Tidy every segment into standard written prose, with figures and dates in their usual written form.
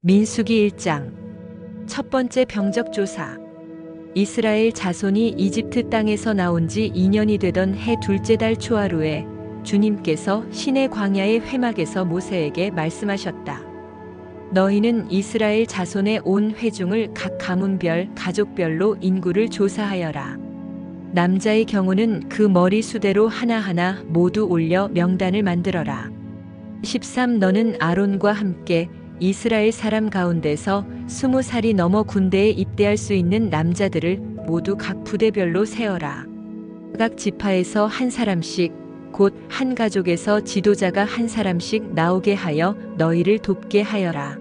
민수기 1장 첫 번째 병적 조사. 이스라엘 자손이 이집트 땅에서 나온 지 2년이 되던 해 둘째 달 초하루에 주님께서 시내 광야의 회막에서 모세에게 말씀하셨다. 너희는 이스라엘 자손의 온 회중을 각 가문별, 가족별로 인구를 조사하여라. 남자의 경우는 그 머리 수대로 하나하나 모두 올려 명단을 만들어라. 13. 너는 아론과 함께 이스라엘 사람 가운데서 20살이 넘어 군대에 입대할 수 있는 남자들을 모두 각 부대별로 세어라. 각 지파에서 한 사람씩, 곧 한 가족에서 지도자가 한 사람씩 나오게 하여 너희를 돕게 하여라.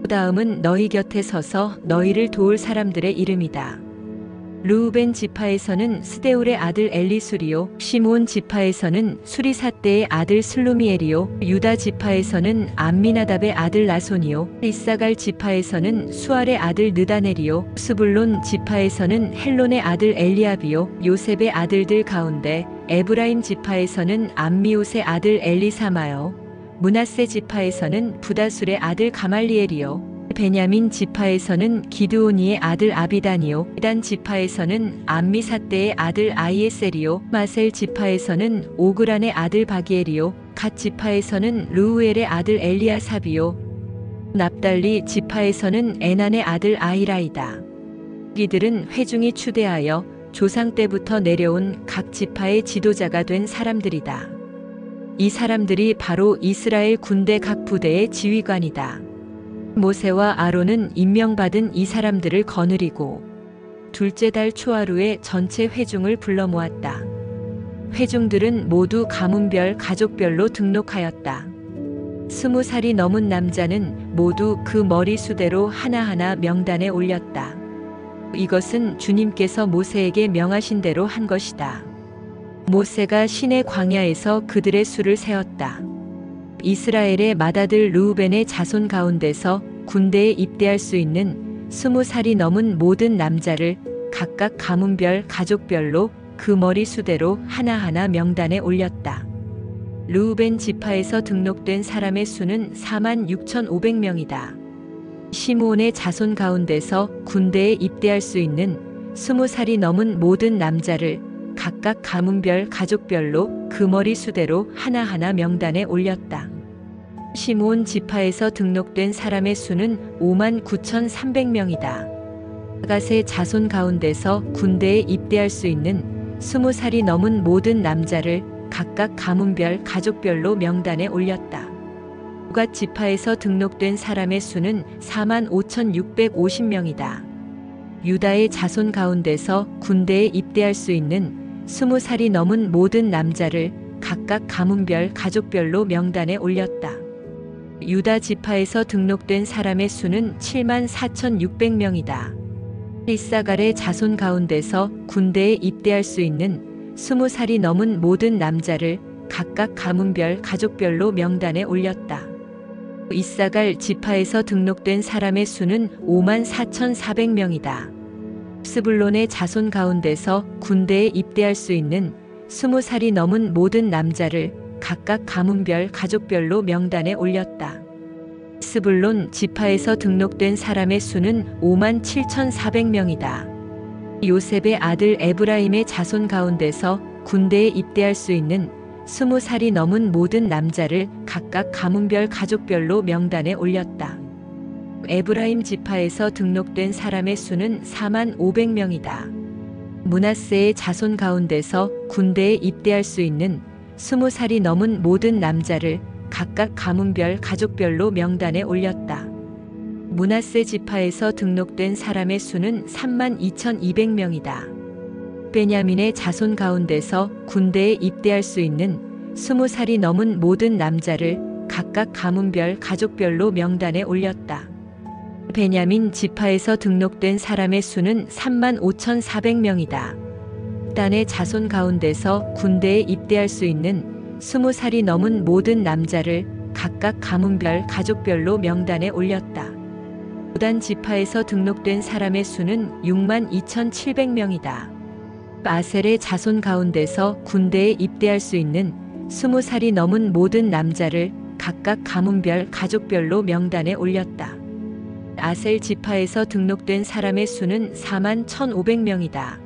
다음은 너희 곁에 서서 너희를 도울 사람들의 이름이다. 르우벤 지파에서는 스데울의 아들 엘리수리요, 시므온 지파에서는 수리사떼의 아들 슬루미엘이요, 유다 지파에서는 암미나답의 아들 나손이요, 이사갈 지파에서는 수알의 아들 느다넬이요, 스불론 지파에서는 헬론의 아들 엘리압이요, 요셉의 아들들 가운데 에브라임 지파에서는 암미옷의 아들 엘리사마요, 므낫세 지파에서는 부다술의 아들 가말리엘이요, 베냐민 지파에서는 기드오니의 아들 아비단이요, 단 지파에서는 암미사떼의 아들 아이에셀이요, 마셀 지파에서는 오그란의 아들 바기엘이요, 갓 지파에서는 르우엘의 아들 엘리아삽이요, 납달리 지파에서는 에난의 아들 아히라이다. 이들은 회중이 추대하여 조상 때부터 내려온 각 지파의 지도자가 된 사람들이다. 이 사람들이 바로 이스라엘 군대 각 부대의 지휘관이다. 모세와 아론은 임명받은 이 사람들을 거느리고 둘째 달 초하루에 전체 회중을 불러 모았다. 회중들은 모두 가문별, 가족별로 등록하였다. 20살이 넘은 남자는 모두 그 머리 수대로 하나하나 명단에 올렸다. 이것은 주님께서 모세에게 명하신 대로 한 것이다. 모세가 시내 광야에서 그들의 수를 세었다. 이스라엘의 맏아들 르우벤의 자손 가운데서 군대에 입대할 수 있는 20살이 넘은 모든 남자를 각각 가문별, 가족별로 그 머리 수대로 하나하나 명단에 올렸다. 르우벤 지파에서 등록된 사람의 수는 46,500명이다. 시므온의 자손 가운데서 군대에 입대할 수 있는 20살이 넘은 모든 남자를 각각 가문별, 가족별로 그 머리 수대로 하나하나 명단에 올렸다. 시므온 지파에서 등록된 사람의 수는 59,300명이다. 갓의 자손 가운데서 군대에 입대할 수 있는 20살이 넘은 모든 남자를 각각 가문별, 가족별로 명단에 올렸다. 갓 지파에서 등록된 사람의 수는 45,650명이다. 유다의 자손 가운데서 군대에 입대할 수 있는 20살이 넘은 모든 남자를 각각 가문별, 가족별로 명단에 올렸다. 유다 지파에서 등록된 사람의 수는 74,600명이다. 이사갈의 자손 가운데서 군대에 입대할 수 있는 20살이 넘은 모든 남자를 각각 가문별, 가족별로 명단에 올렸다. 이사갈 지파에서 등록된 사람의 수는 54,400명이다. 스불론의 자손 가운데서 군대에 입대할 수 있는 20살이 넘은 모든 남자를 각각 가문별, 가족별로 명단에 올렸다. 스불론 지파에서 등록된 사람의 수는 57,400명이다. 요셉의 아들 에브라임의 자손 가운데서 군대에 입대할 수 있는 20살이 넘은 모든 남자를 각각 가문별, 가족별로 명단에 올렸다. 에브라임 지파에서 등록된 사람의 수는 45,000명이다. 므낫세의 자손 가운데서 군대에 입대할 수 있는 20살이 넘은 모든 남자를 각각 가문별, 가족별로 명단에 올렸다. 므낫세 지파에서 등록된 사람의 수는 32,200명이다. 베냐민의 자손 가운데서 군대에 입대할 수 있는 20살이 넘은 모든 남자를 각각 가문별, 가족별로 명단에 올렸다. 베냐민 지파에서 등록된 사람의 수는 35,400명이다. 단의 자손 가운데서 군대에 입대할 수 있는 20살이 넘은 모든 남자를 각각 가문별, 가족별로 명단에 올렸다. 단 지파에서 등록된 사람의 수는 62,700명이다. 아셀의 자손 가운데서 군대에 입대할 수 있는 20살이 넘은 모든 남자를 각각 가문별, 가족별로 명단에 올렸다. 아셀 지파에서 등록된 사람의 수는 4만 1,500명이다.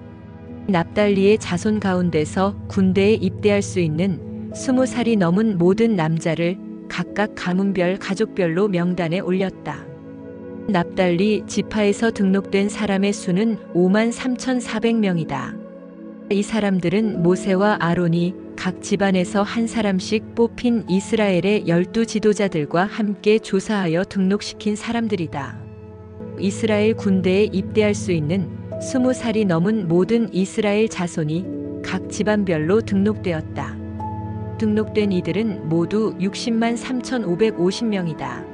납달리의 자손 가운데서 군대에 입대할 수 있는 20살이 넘은 모든 남자를 각각 가문별 가족별로 명단에 올렸다. 납달리 지파에서 등록된 사람의 수는 5만 3,400명이다. 이 사람들은 모세와 아론이 각 집안에서 한 사람씩 뽑힌 이스라엘의 12 지도자들과 함께 조사하여 등록시킨 사람들이다. 이스라엘 군대에 입대할 수 있는 20살이 넘은 모든 이스라엘 자손이 각 집안별로 등록되었다. 등록된 이들은 모두 60만 3,550명이다.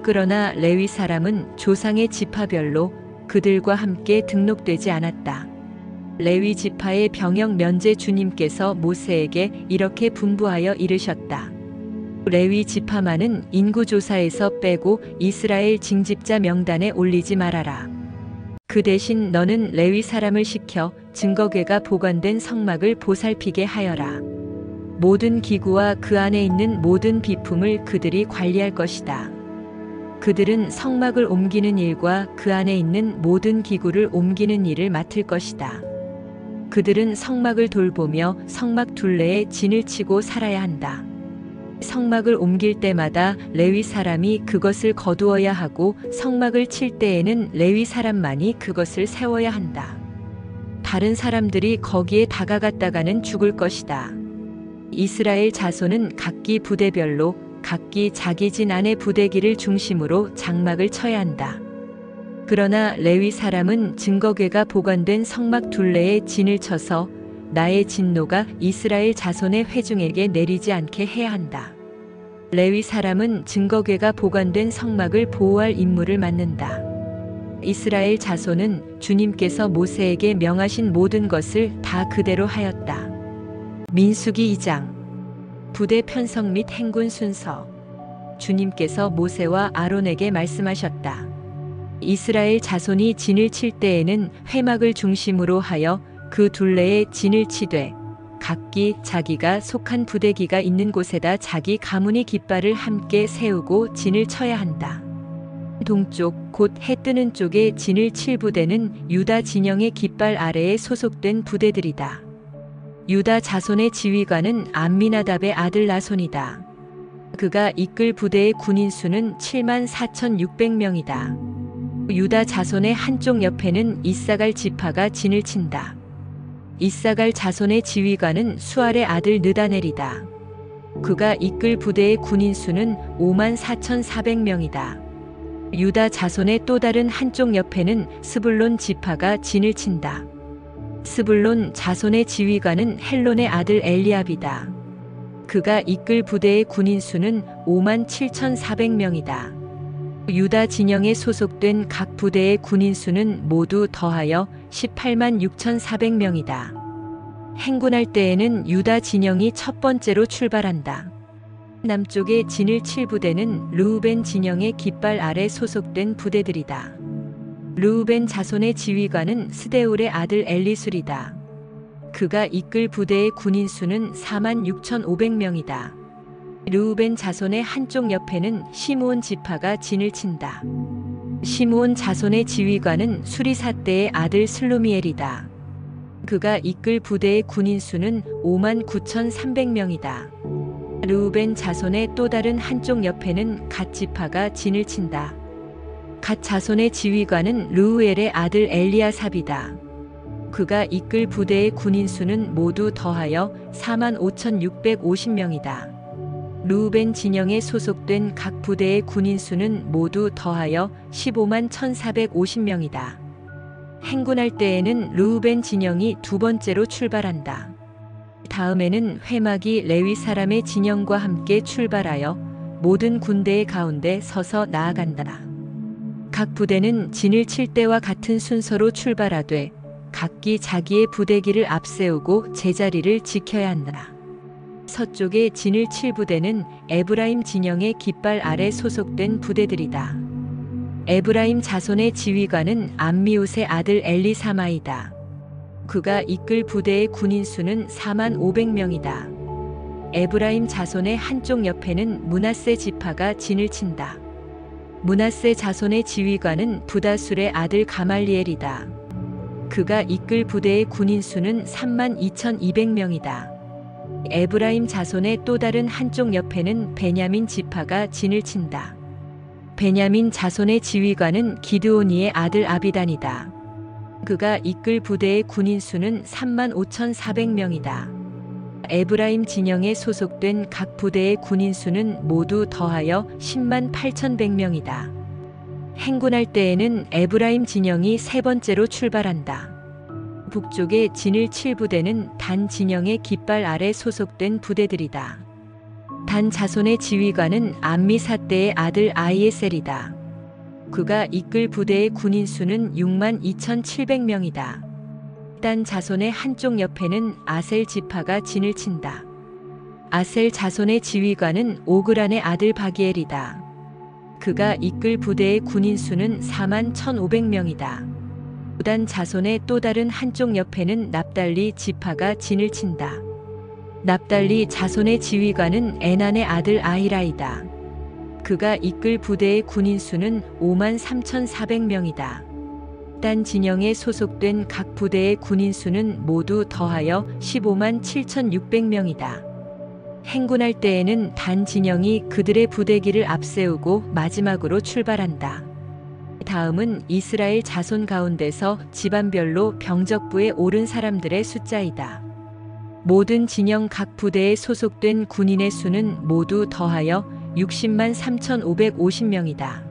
그러나 레위 사람은 조상의 지파별로 그들과 함께 등록되지 않았다. 레위 지파의 병역 면제 주님께서 모세에게 이렇게 분부하여 이르셨다. 레위 지파만은 인구조사에서 빼고 이스라엘 징집자 명단에 올리지 말아라. 그 대신 너는 레위 사람을 시켜 증거궤가 보관된 성막을 보살피게 하여라. 모든 기구와 그 안에 있는 모든 비품을 그들이 관리할 것이다. 그들은 성막을 옮기는 일과 그 안에 있는 모든 기구를 옮기는 일을 맡을 것이다. 그들은 성막을 돌보며 성막 둘레에 진을 치고 살아야 한다. 성막을 옮길 때마다 레위 사람이 그것을 거두어야 하고 성막을 칠 때에는 레위 사람만이 그것을 세워야 한다. 다른 사람들이 거기에 다가갔다가는 죽을 것이다. 이스라엘 자손은 각기 부대별로 각기 자기 진 안의 부대기를 중심으로 장막을 쳐야 한다. 그러나 레위 사람은 증거궤가 보관된 성막 둘레에 진을 쳐서 나의 진노가 이스라엘 자손의 회중에게 내리지 않게 해야 한다. 레위 사람은 증거궤가 보관된 성막을 보호할 임무를 맡는다. 이스라엘 자손은 주님께서 모세에게 명하신 모든 것을 다 그대로 하였다. 민수기 2장 부대 편성 및 행군 순서. 주님께서 모세와 아론에게 말씀하셨다. 이스라엘 자손이 진을 칠 때에는 회막을 중심으로 하여 그 둘레에 진을 치되 각기 자기가 속한 부대기가 있는 곳에다 자기 가문의 깃발을 함께 세우고 진을 쳐야 한다. 동쪽 곧 해 뜨는 쪽에 진을 칠 부대는 유다 진영의 깃발 아래에 소속된 부대들이다. 유다 자손의 지휘관은 암미나답의 아들 나손이다. 그가 이끌 부대의 군인 수는 7만 4,600명이다. 유다 자손의 한쪽 옆에는 이사갈 지파가 진을 친다. 이사갈 자손의 지휘관은 수알의 아들 느다넬이다. 그가 이끌 부대의 군인 수는 5만 4,400명이다. 유다 자손의 또 다른 한쪽 옆에는 스불론 지파가 진을 친다. 스불론 자손의 지휘관은 헬론의 아들 엘리압이다. 그가 이끌 부대의 군인 수는 5만 7,400명이다. 유다 진영에 소속된 각 부대의 군인 수는 모두 더하여 18만 6,400명이다. 행군할 때에는 유다 진영이 첫 번째로 출발한다. 남쪽에 진을 칠 부대는 르우벤 진영의 깃발 아래 소속된 부대들이다. 르우벤 자손의 지휘관은 스데울의 아들 엘리술이다. 그가 이끌 부대의 군인 수는 4만 6,500명이다. 르우벤 자손의 한쪽 옆에는 시므온 지파가 진을 친다. 시므온 자손의 지휘관은 수리사대의 아들 슬루미엘이다. 그가 이끌 부대의 군인 수는 5만 9,300명이다. 르우벤 자손의 또 다른 한쪽 옆에는 갓 지파가 진을 친다. 갓 자손의 지휘관은 르우엘의 아들 엘리아삽이다. 그가 이끌 부대의 군인 수는 모두 더하여 4만 5,650명이다. 르우벤 진영에 소속된 각 부대의 군인 수는 모두 더하여 15만 1,450명이다. 행군할 때에는 르우벤 진영이 두 번째로 출발한다. 다음에는 회막이 레위 사람의 진영과 함께 출발하여 모든 군대의 가운데 서서 나아간다. 각 부대는 진을 칠 때와 같은 순서로 출발하되 각기 자기의 부대기를 앞세우고 제자리를 지켜야 한다. 서쪽에 진을 칠 부대는 에브라임 진영의 깃발 아래 소속된 부대들이다. 에브라임 자손의 지휘관은 암미웃의 아들 엘리사마이다. 그가 이끌 부대의 군인 수는 4만 500명이다. 에브라임 자손의 한쪽 옆에는 므낫세 지파가 진을 친다. 므낫세 자손의 지휘관은 부다술의 아들 가말리엘이다. 그가 이끌 부대의 군인 수는 32,200명이다. 에브라임 자손의 또 다른 한쪽 옆에는 베냐민 지파가 진을 친다. 베냐민 자손의 지휘관은 기드오니의 아들 아비단이다. 그가 이끌 부대의 군인 수는 35,400명이다. 에브라임 진영에 소속된 각 부대의 군인 수는 모두 더하여 108,100명이다. 행군할 때에는 에브라임 진영이 세 번째로 출발한다. 북쪽의 진을 칠 부대는 단 진영의 깃발 아래 소속된 부대들이다. 단 자손의 지휘관은 암미사대의 아들 아이에셀이다. 그가 이끌 부대의 군인 수는 62,700명이다. 단 자손의 한쪽 옆에는 아셀 지파가 진을 친다. 아셀 자손의 지휘관은 오그란의 아들 바기엘이다. 그가 이끌 부대의 군인 수는 41,500명이다. 단 자손의 또 다른 한쪽 옆에는 납달리 지파가 진을 친다. 납달리 자손의 지휘관은 에난의 아들 아히라이다. 그가 이끌 부대의 군인 수는 53,400명이다. 단 진영에 소속된 각 부대의 군인 수는 모두 더하여 157,600명이다. 행군할 때에는 단 진영이 그들의 부대기를 앞세우고 마지막으로 출발한다. 다음은 이스라엘 자손 가운데서 집안별로 병적부에 오른 사람들의 숫자이다. 모든 진영 각 부대에 소속된 군인의 수는 모두 더하여 60만 3,550명이다.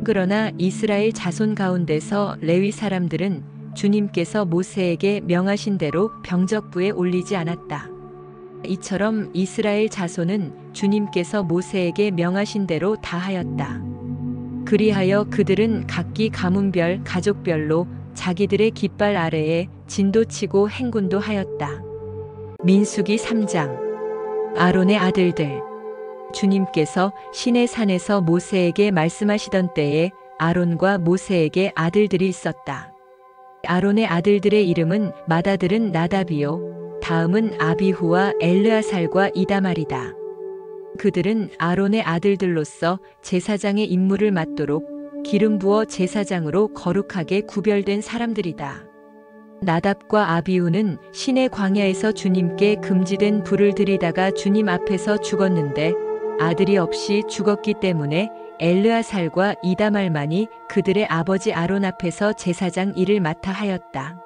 그러나 이스라엘 자손 가운데서 레위 사람들은 주님께서 모세에게 명하신 대로 병적부에 올리지 않았다. 이처럼 이스라엘 자손은 주님께서 모세에게 명하신 대로 다 하였다. 그리하여 그들은 각기 가문별 가족별로 자기들의 깃발 아래에 진도치고 행군도 하였다. 민수기 3장. 아론의 아들들. 주님께서 시내산에서 모세에게 말씀하시던 때에 아론과 모세에게 아들들이 있었다. 아론의 아들들의 이름은 맏아들은 나답이요 다음은 아비후와 엘르아살과 이다말이다. 그들은 아론의 아들들로서 제사장의 임무를 맡도록 기름 부어 제사장으로 거룩하게 구별된 사람들이다. 나답과 아비후는 시내 광야에서 주님께 금지된 불을 들이다가 주님 앞에서 죽었는데 아들이 없이 죽었기 때문에 엘르아살과 이다말만이 그들의 아버지 아론 앞에서 제사장 일을 맡아 하였다.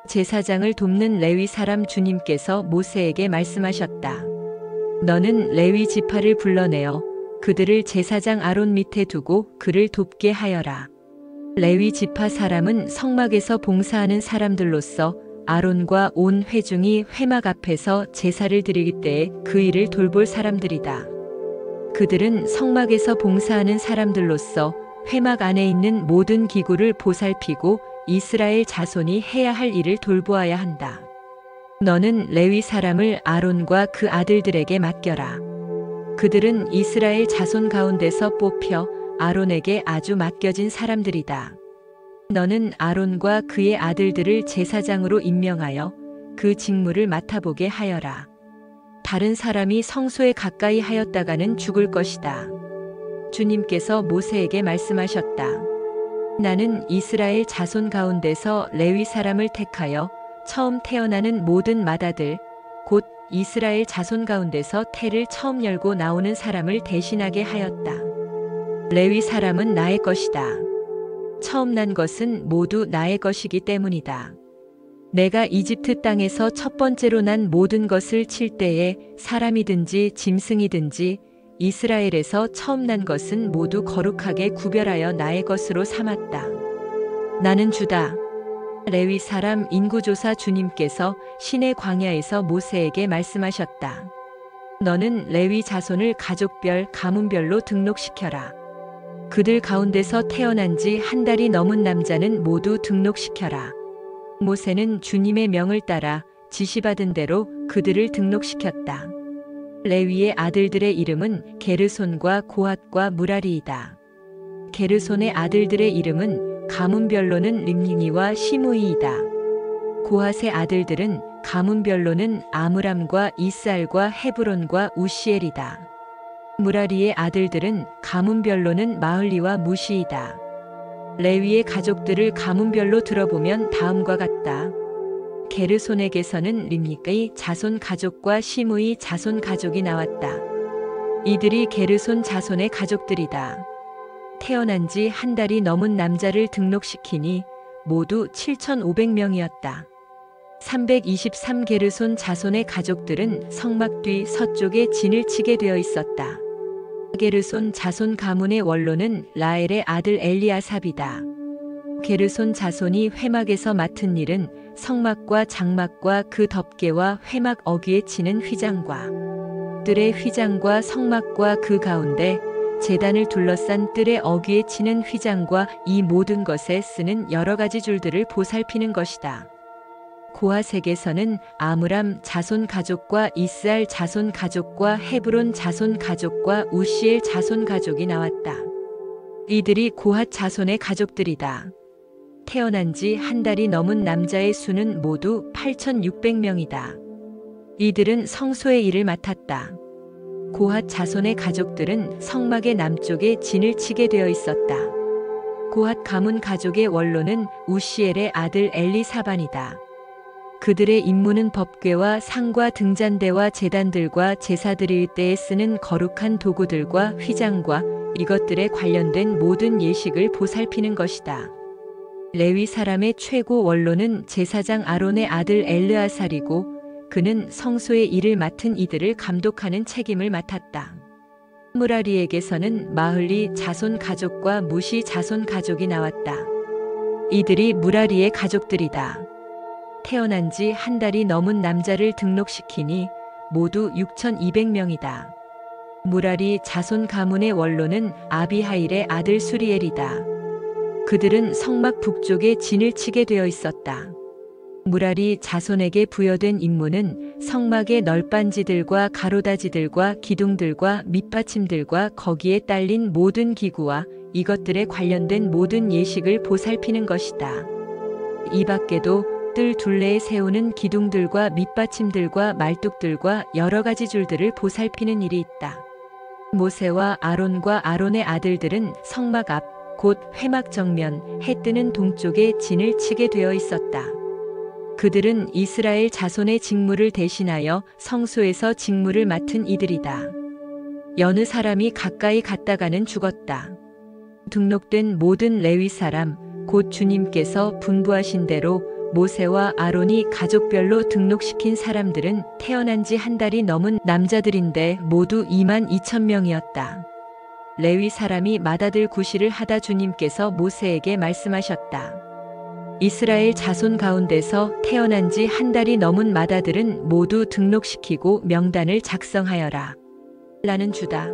제사장을 돕는 레위 사람 주님께서 모세에게 말씀하셨다. 너는 레위 지파를 불러내어 그들을 제사장 아론 밑에 두고 그를 돕게 하여라. 레위 지파 사람은 성막에서 봉사하는 사람들로서 아론과 온 회중이 회막 앞에서 제사를 드리기 때에 그 일을 돌볼 사람들이다. 그들은 성막에서 봉사하는 사람들로서 회막 안에 있는 모든 기구를 보살피고 이스라엘 자손이 해야 할 일을 돌보아야 한다. 너는 레위 사람을 아론과 그 아들들에게 맡겨라. 그들은 이스라엘 자손 가운데서 뽑혀 아론에게 아주 맡겨진 사람들이다. 너는 아론과 그의 아들들을 제사장으로 임명하여 그 직무를 맡아보게 하여라. 다른 사람이 성소에 가까이 하였다가는 죽을 것이다. 주님께서 모세에게 말씀하셨다. 나는 이스라엘 자손 가운데서 레위 사람을 택하여 처음 태어나는 모든 맏아들, 곧 이스라엘 자손 가운데서 태를 처음 열고 나오는 사람을 대신하게 하였다. 레위 사람은 나의 것이다. 처음 난 것은 모두 나의 것이기 때문이다. 내가 이집트 땅에서 첫 번째로 난 모든 것을 칠 때에 사람이든지 짐승이든지 이스라엘에서 처음 난 것은 모두 거룩하게 구별하여 나의 것으로 삼았다. 나는 주다. 레위 사람 인구조사 주님께서 시내 광야에서 모세에게 말씀하셨다. 너는 레위 자손을 가족별, 가문별로 등록시켜라. 그들 가운데서 태어난 지 한 달이 넘은 남자는 모두 등록시켜라. 모세는 주님의 명을 따라 지시받은 대로 그들을 등록시켰다. 레위의 아들들의 이름은 게르손과 고핫과 무라리이다. 게르손의 아들들의 이름은 가문별로는 림니와 시므이이다. 고핫의 아들들은 가문별로는 아므람과 이스알과 헤브론과 우시엘이다. 무라리의 아들들은 가문별로는 마흘리와 무시이다. 레위의 가족들을 가문별로 들어보면 다음과 같다. 게르손에게서는 림닉의 자손 가족과 시므의 자손 가족이 나왔다. 이들이 게르손 자손의 가족들이다. 태어난 지 한 달이 넘은 남자를 등록시키니 모두 7,500명이었다. 323 게르손 자손의 가족들은 성막 뒤 서쪽에 진을 치게 되어 있었다. 게르손 자손 가문의 원로는 라엘의 아들 엘리아삽이다. 게르손 자손이 회막에서 맡은 일은 성막과 장막과 그 덮개와 회막 어귀에 치는 휘장과 뜰의 휘장과 성막과 그 가운데 제단을 둘러싼 뜰의 어귀에 치는 휘장과 이 모든 것에 쓰는 여러 가지 줄들을 보살피는 것이다. 고핫에게서는 아므람 자손 가족과 이스알 자손 가족과 헤브론 자손 가족과 우시엘 자손 가족이 나왔다. 이들이 고핫 자손의 가족들이다. 태어난 지 한 달이 넘은 남자의 수는 모두 8,600명이다. 이들은 성소의 일을 맡았다. 고핫 자손의 가족들은 성막의 남쪽에 진을 치게 되어 있었다. 고핫 가문 가족의 원로는 우시엘의 아들 엘리사반이다. 그들의 임무는 법궤와 상과 등잔대와 제단들과 제사 드릴 때에 쓰는 거룩한 도구들과 휘장과 이것들에 관련된 모든 예식을 보살피는 것이다. 레위 사람의 최고 원로는 제사장 아론의 아들 엘르아살이고 그는 성소의 일을 맡은 이들을 감독하는 책임을 맡았다. 무라리에게서는 마흘리 자손 가족과 무시 자손 가족이 나왔다. 이들이 무라리의 가족들이다. 태어난 지 한 달이 넘은 남자를 등록시키니 모두 6,200명이다. 무라리 자손 가문의 원로는 아비하일의 아들 수리엘이다. 그들은 성막 북쪽에 진을 치게 되어 있었다. 무라리 자손에게 부여된 임무는 성막의 널빤지들과 가로다지들과 기둥들과 밑받침들과 거기에 딸린 모든 기구와 이것들에 관련된 모든 예식을 보살피는 것이다. 이 밖에도 뜰 둘레에 세우는 기둥들과 밑받침들과 말뚝들과 여러 가지 줄들을 보살피는 일이 있다. 모세와 아론과 아론의 아들들은 성막 앞 곧 회막 정면 해 뜨는 동쪽에 진을 치게 되어 있었다. 그들은 이스라엘 자손의 직무를 대신하여 성소에서 직무를 맡은 이들이다. 여느 사람이 가까이 갔다가는 죽었다. 등록된 모든 레위 사람 곧 주님께서 분부하신 대로 모세와 아론이 가족별로 등록시킨 사람들은 태어난 지 한 달이 넘은 남자들인데 모두 22,000명이었다. 레위 사람이 맏아들 구시를 하다 주님께서 모세에게 말씀하셨다. 이스라엘 자손 가운데서 태어난 지 한 달이 넘은 맏아들은 모두 등록시키고 명단을 작성하여라. 라는 주다.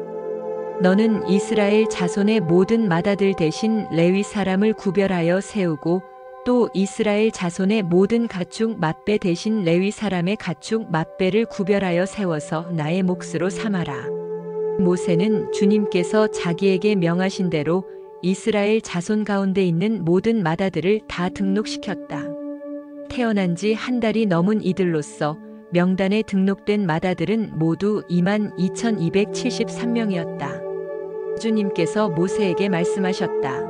너는 이스라엘 자손의 모든 맏아들 대신 레위 사람을 구별하여 세우고 또 이스라엘 자손의 모든 가축 맏배 대신 레위 사람의 가축 맏배를 구별하여 세워서 나의 몫으로 삼아라. 모세는 주님께서 자기에게 명하신 대로 이스라엘 자손 가운데 있는 모든 맏아들을 다 등록시켰다. 태어난 지 한 달이 넘은 이들로서 명단에 등록된 맏아들은 모두 22,273명이었다. 주님께서 모세에게 말씀하셨다.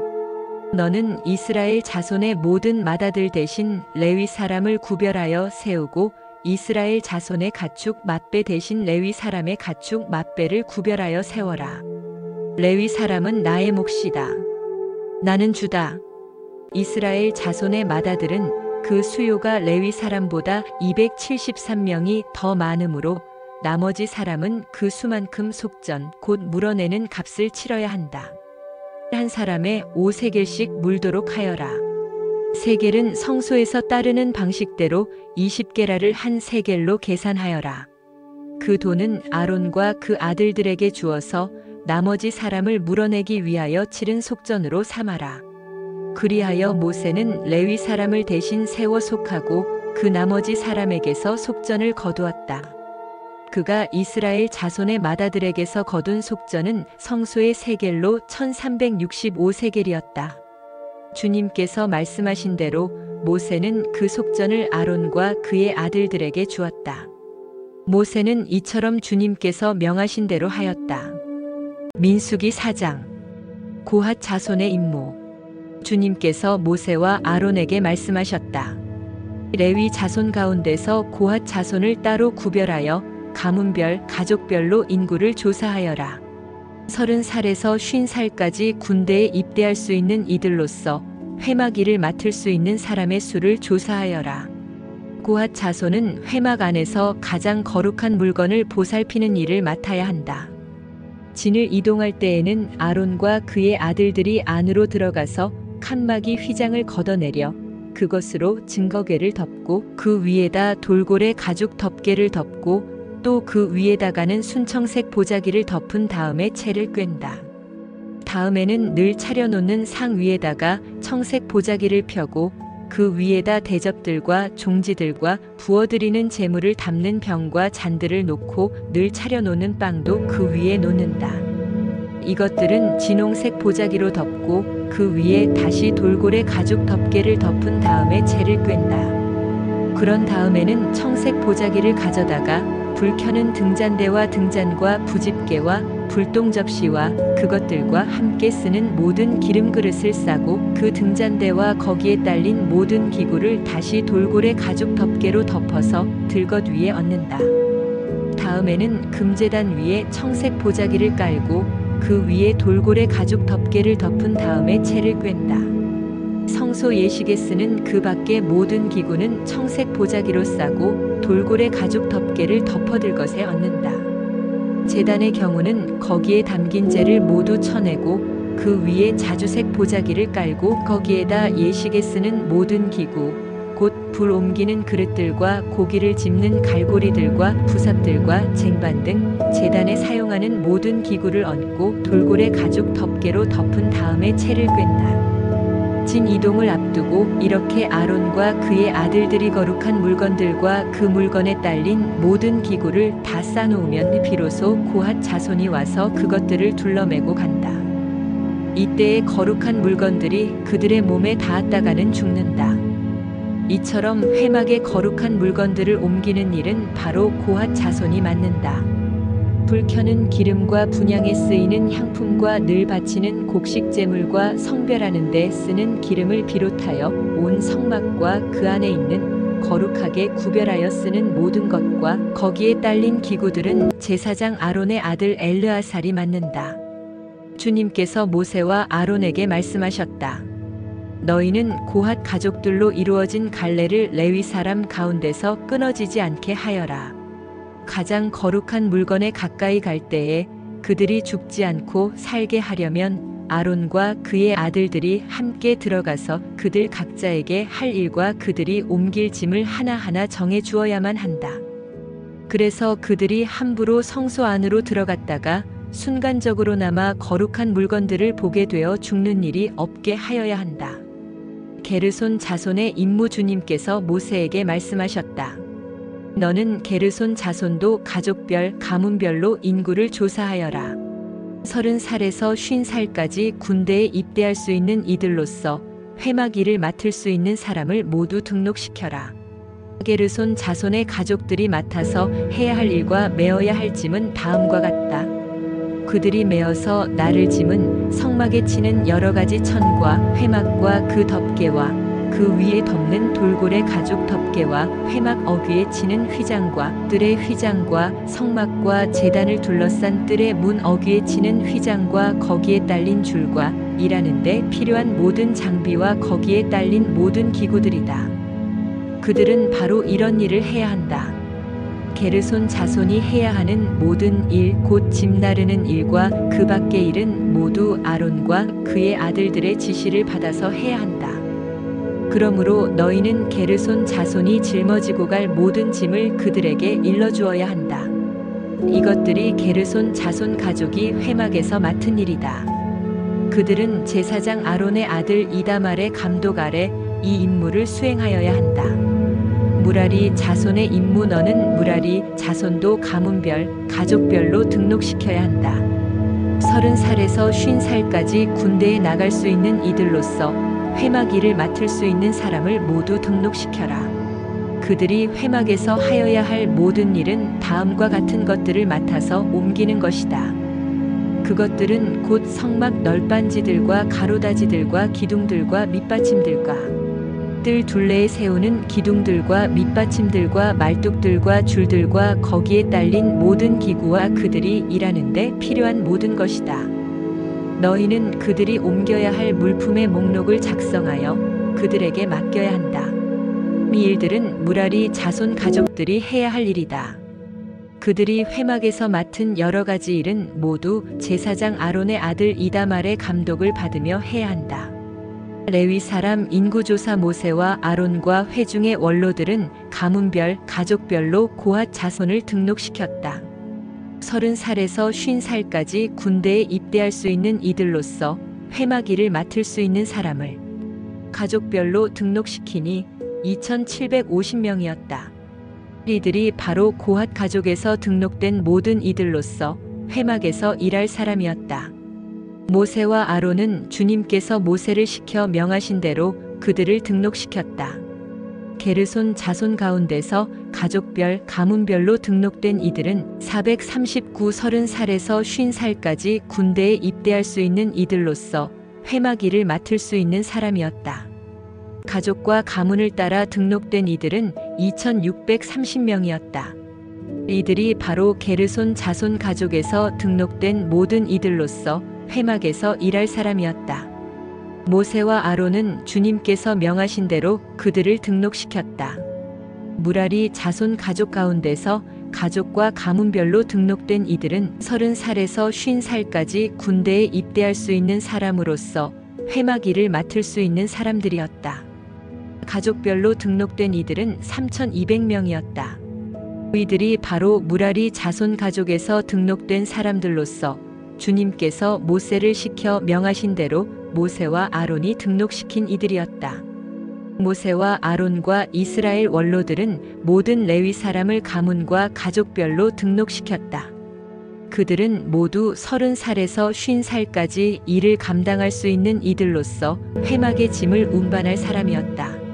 너는 이스라엘 자손의 모든 맏아들 대신 레위 사람을 구별하여 세우고 이스라엘 자손의 가축 맏배 대신 레위 사람의 가축 맏배를 구별하여 세워라. 레위 사람은 나의 몫이다. 나는 주다. 이스라엘 자손의 맏아들은 그 수요가 레위 사람보다 273명이 더 많으므로 나머지 사람은 그 수만큼 속전 곧 물어내는 값을 치러야 한다. 한 사람에 5세겔씩 물도록 하여라. 세겔은 성소에서 따르는 방식대로 20게라를 한 세겔로 계산하여라. 그 돈은 아론과 그 아들들에게 주어서 나머지 사람을 물어내기 위하여 치른 속전으로 삼아라. 그리하여 모세는 레위 사람을 대신 세워 속하고 그 나머지 사람에게서 속전을 거두었다. 그가 이스라엘 자손의 맏아들에게서 거둔 속전은 성소의 세겔로 1365세겔이었다. 주님께서 말씀하신 대로 모세는 그 속전을 아론과 그의 아들들에게 주었다. 모세는 이처럼 주님께서 명하신 대로 하였다. 민수기 4장. 고핫 자손의 임무. 주님께서 모세와 아론에게 말씀하셨다. 레위 자손 가운데서 고핫 자손을 따로 구별하여 가문별, 가족별로 인구를 조사하여라. 30살에서 50살까지 군대에 입대할 수 있는 이들로서 회막일을 맡을 수 있는 사람의 수를 조사하여라. 고핫 자손은 회막 안에서 가장 거룩한 물건을 보살피는 일을 맡아야 한다. 진을 이동할 때에는 아론과 그의 아들들이 안으로 들어가서 칸막이 휘장을 걷어내려 그것으로 증거궤를 덮고 그 위에다 돌고래 가죽 덮개를 덮고 또 그 위에다가는 순청색 보자기를 덮은 다음에 채를 꿰다. 다음에는 늘 차려놓는 상 위에다가 청색 보자기를 펴고 그 위에다 대접들과 종지들과 부어드리는 제물을 담는 병과 잔들을 놓고 늘 차려놓는 빵도 그 위에 놓는다. 이것들은 진홍색 보자기로 덮고 그 위에 다시 돌고래 가죽 덮개를 덮은 다음에 채를 꿰다. 그런 다음에는 청색 보자기를 가져다가 불 켜는 등잔대와 등잔과 부집개와 불똥 접시와 그것들과 함께 쓰는 모든 기름 그릇을 싸고 그 등잔대와 거기에 딸린 모든 기구를 다시 돌고래 가죽 덮개로 덮어서 들것 위에 얹는다. 다음에는 금제단 위에 청색 보자기를 깔고 그 위에 돌고래 가죽 덮개를 덮은 다음에 채를 꿰다. 성소 예식에 쓰는 그 밖의 모든 기구는 청색 보자기로 싸고 돌고래 가죽 덮개를 덮어들 것에 얹는다. 제단의 경우는 거기에 담긴 재를 모두 쳐내고 그 위에 자주색 보자기를 깔고 거기에다 예식에 쓰는 모든 기구, 곧 불 옮기는 그릇들과 고기를 집는 갈고리들과 부삽들과 쟁반 등 제단에 사용하는 모든 기구를 얹고 돌고래 가죽 덮개로 덮은 다음에 채를 꿰다. 진 이동을 앞두고 이렇게 아론과 그의 아들들이 거룩한 물건들과 그 물건에 딸린 모든 기구를 다 쌓아놓으면 비로소 고핫 자손이 와서 그것들을 둘러매고 간다. 이때에 거룩한 물건들이 그들의 몸에 닿았다가는 죽는다. 이처럼 회막의 거룩한 물건들을 옮기는 일은 바로 고핫 자손이 맡는다. 불 켜는 기름과 분향에 쓰이는 향품과 늘 바치는 곡식 제물과 성별하는 데 쓰는 기름을 비롯하여 온 성막과 그 안에 있는 거룩하게 구별하여 쓰는 모든 것과 거기에 딸린 기구들은 제사장 아론의 아들 엘르아살이 맡는다. 주님께서 모세와 아론에게 말씀하셨다. 너희는 고핫 가족들로 이루어진 갈래를 레위 사람 가운데서 끊어지지 않게 하여라. 가장 거룩한 물건에 가까이 갈 때에 그들이 죽지 않고 살게 하려면 아론과 그의 아들들이 함께 들어가서 그들 각자에게 할 일과 그들이 옮길 짐을 하나하나 정해 주어야만 한다. 그래서 그들이 함부로 성소 안으로 들어갔다가 순간적으로나마 거룩한 물건들을 보게 되어 죽는 일이 없게 하여야 한다. 게르손 자손의 임무. 주님께서 모세에게 말씀하셨다. 너는 게르손 자손도 가족별, 가문별로 인구를 조사하여라. 30살에서 50살까지 군대에 입대할 수 있는 이들로서 회막 일을 맡을 수 있는 사람을 모두 등록시켜라. 게르손 자손의 가족들이 맡아서 해야 할 일과 메어야 할 짐은 다음과 같다. 그들이 메어서 나를 짐은 성막에 치는 여러 가지 천과 회막과 그 덮개와 그 위에 덮는 돌고래 가죽 덮개와 회막 어귀에 치는 휘장과 뜰의 휘장과 성막과 제단을 둘러싼 뜰의 문 어귀에 치는 휘장과 거기에 딸린 줄과 일하는데 필요한 모든 장비와 거기에 딸린 모든 기구들이다. 그들은 바로 이런 일을 해야 한다. 게르손 자손이 해야 하는 모든 일, 곧 짐 나르는 일과 그 밖의 일은 모두 아론과 그의 아들들의 지시를 받아서 해야 한다. 그러므로 너희는 게르손 자손이 짊어지고 갈 모든 짐을 그들에게 일러주어야 한다. 이것들이 게르손 자손 가족이 회막에서 맡은 일이다. 그들은 제사장 아론의 아들 이다말의 감독 아래 이 임무를 수행하여야 한다. 무라리 자손의 임무. 너는 무라리 자손도 가문별, 가족별로 등록시켜야 한다. 30살에서 50살까지 군대에 나갈 수 있는 이들로서 회막 일을 맡을 수 있는 사람을 모두 등록시켜라. 그들이 회막에서 하여야 할 모든 일은 다음과 같은 것들을 맡아서 옮기는 것이다. 그것들은 곧 성막 널빤지들과 가로다지들과 기둥들과 밑받침들과 뜰 둘레에 세우는 기둥들과 밑받침들과 말뚝들과 줄들과 거기에 딸린 모든 기구와 그들이 일하는데 필요한 모든 것이다. 너희는 그들이 옮겨야 할 물품의 목록을 작성하여 그들에게 맡겨야 한다. 이 일들은 무라리 자손 가족들이 해야 할 일이다. 그들이 회막에서 맡은 여러 가지 일은 모두 제사장 아론의 아들 이다말의 감독을 받으며 해야 한다. 레위 사람 인구조사 모세와 아론과 회중의 원로들은 가문별, 가족별로 고핫 자손을 등록시켰다. 30살에서 50살까지 군대에 입대할 수 있는 이들로서 회막 일을 맡을 수 있는 사람을 가족별로 등록시키니 2750명이었다. 이들이 바로 고핫 가족에서 등록된 모든 이들로서 회막에서 일할 사람이었다. 모세와 아론은 주님께서 모세를 시켜 명하신 대로 그들을 등록시켰다. 게르손 자손 가운데서 가족별, 가문별로 등록된 이들은 439 30살에서 50살까지 군대에 입대할 수 있는 이들로서 회막 일을 맡을 수 있는 사람이었다. 가족과 가문을 따라 등록된 이들은 2630명이었다. 이들이 바로 게르손 자손 가족에서 등록된 모든 이들로서 회막에서 일할 사람이었다. 모세와 아론은 주님께서 명하신 대로 그들을 등록시켰다. 무라리 자손 가족 가운데서 가족과 가문별로 등록된 이들은 30살에서 50살까지 군대에 입대할 수 있는 사람으로서 회막 일을 맡을 수 있는 사람들이었다. 가족별로 등록된 이들은 3200명이었다. 이들이 바로 무라리 자손 가족에서 등록된 사람들로서 주님께서 모세를 시켜 명하신 대로 모세와 아론이 등록시킨 이들이었다. 모세와 아론과 이스라엘 원로들은 모든 레위 사람을 가문과 가족별로 등록시켰다. 그들은 모두 30살에서 50살까지 일을 감당할 수 있는 이들로서 회막의 짐을 운반할 사람이었다.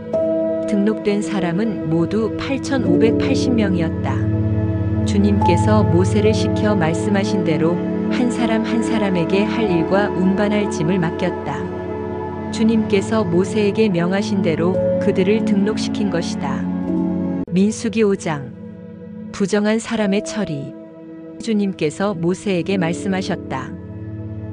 등록된 사람은 모두 8580명이었다. 주님께서 모세를 시켜 말씀하신 대로 한 사람 한 사람에게 할 일과 운반할 짐을 맡겼다. 주님께서 모세에게 명하신 대로 그들을 등록시킨 것이다. 민수기 5장. 부정한 사람의 처리. 주님께서 모세에게 말씀하셨다.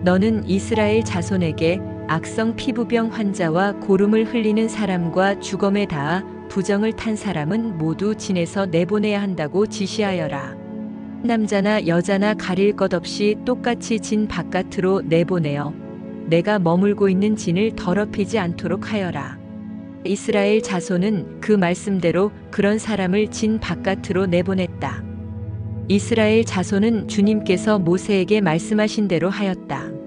너는 이스라엘 자손에게 악성 피부병 환자와 고름을 흘리는 사람과 주검에 닿아 부정을 탄 사람은 모두 진에서 내보내야 한다고 지시하여라. 남자나 여자나 가릴 것 없이 똑같이 진 바깥으로 내보내어 내가 머물고 있는 진을 더럽히지 않도록 하여라. 이스라엘 자손은 그 말씀대로 그런 사람을 진 바깥으로 내보냈다. 이스라엘 자손은 주님께서 모세에게 말씀하신 대로 하였다.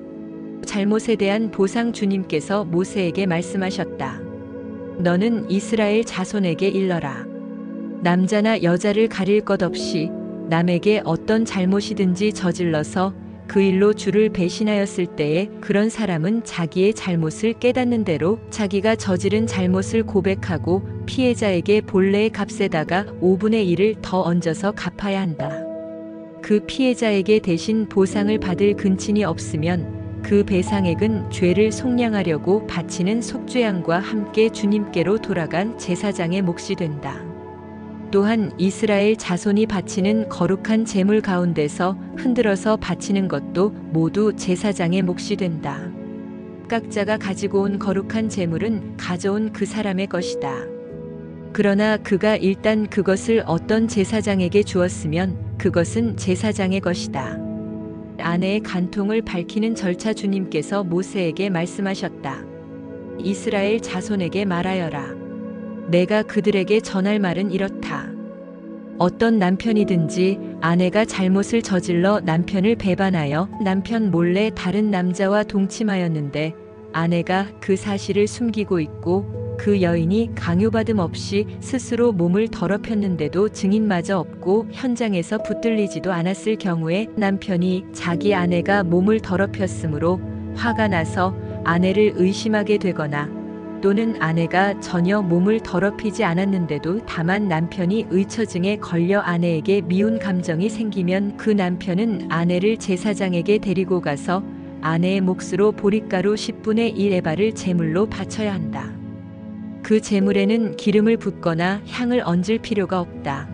잘못에 대한 보상 주님께서 모세에게 말씀하셨다. 너는 이스라엘 자손에게 일러라. 남자나 여자를 가릴 것 없이 남에게 어떤 잘못이든지 저질러서 그 일로 주를 배신하였을 때에 그런 사람은 자기의 잘못을 깨닫는 대로 자기가 저지른 잘못을 고백하고 피해자에게 본래의 값에다가 5분의 1을 더 얹어서 갚아야 한다. 그 피해자에게 대신 보상을 받을 근친이 없으면 그 배상액은 죄를 속량하려고 바치는 속죄양과 함께 주님께로 돌아간 제사장의 몫이 된다. 또한 이스라엘 자손이 바치는 거룩한 제물 가운데서 흔들어서 바치는 것도 모두 제사장의 몫이 된다. 각자가 가지고 온 거룩한 제물은 가져온 그 사람의 것이다. 그러나 그가 일단 그것을 어떤 제사장에게 주었으면 그것은 제사장의 것이다. 아내의 간통을 밝히는 절차 주님께서 모세에게 말씀하셨다. 이스라엘 자손에게 말하여라. 내가 그들에게 전할 말은 이렇다. 어떤 남편이든지 아내가 잘못을 저질러 남편을 배반하여 남편 몰래 다른 남자와 동침하였는데 아내가 그 사실을 숨기고 있고 그 여인이 강요받음 없이 스스로 몸을 더럽혔는데도 증인마저 없고 현장에서 붙들리지도 않았을 경우에 남편이 자기 아내가 몸을 더럽혔으므로 화가 나서 아내를 의심하게 되거나 또는 아내가 전혀 몸을 더럽히지 않았는데도 다만 남편이 의처증에 걸려 아내에게 미운 감정이 생기면 그 남편은 아내를 제사장에게 데리고 가서 아내의 몫으로 보릿가루 10분의 1 에바를 제물로 바쳐야 한다. 그 제물에는 기름을 붓거나 향을 얹을 필요가 없다.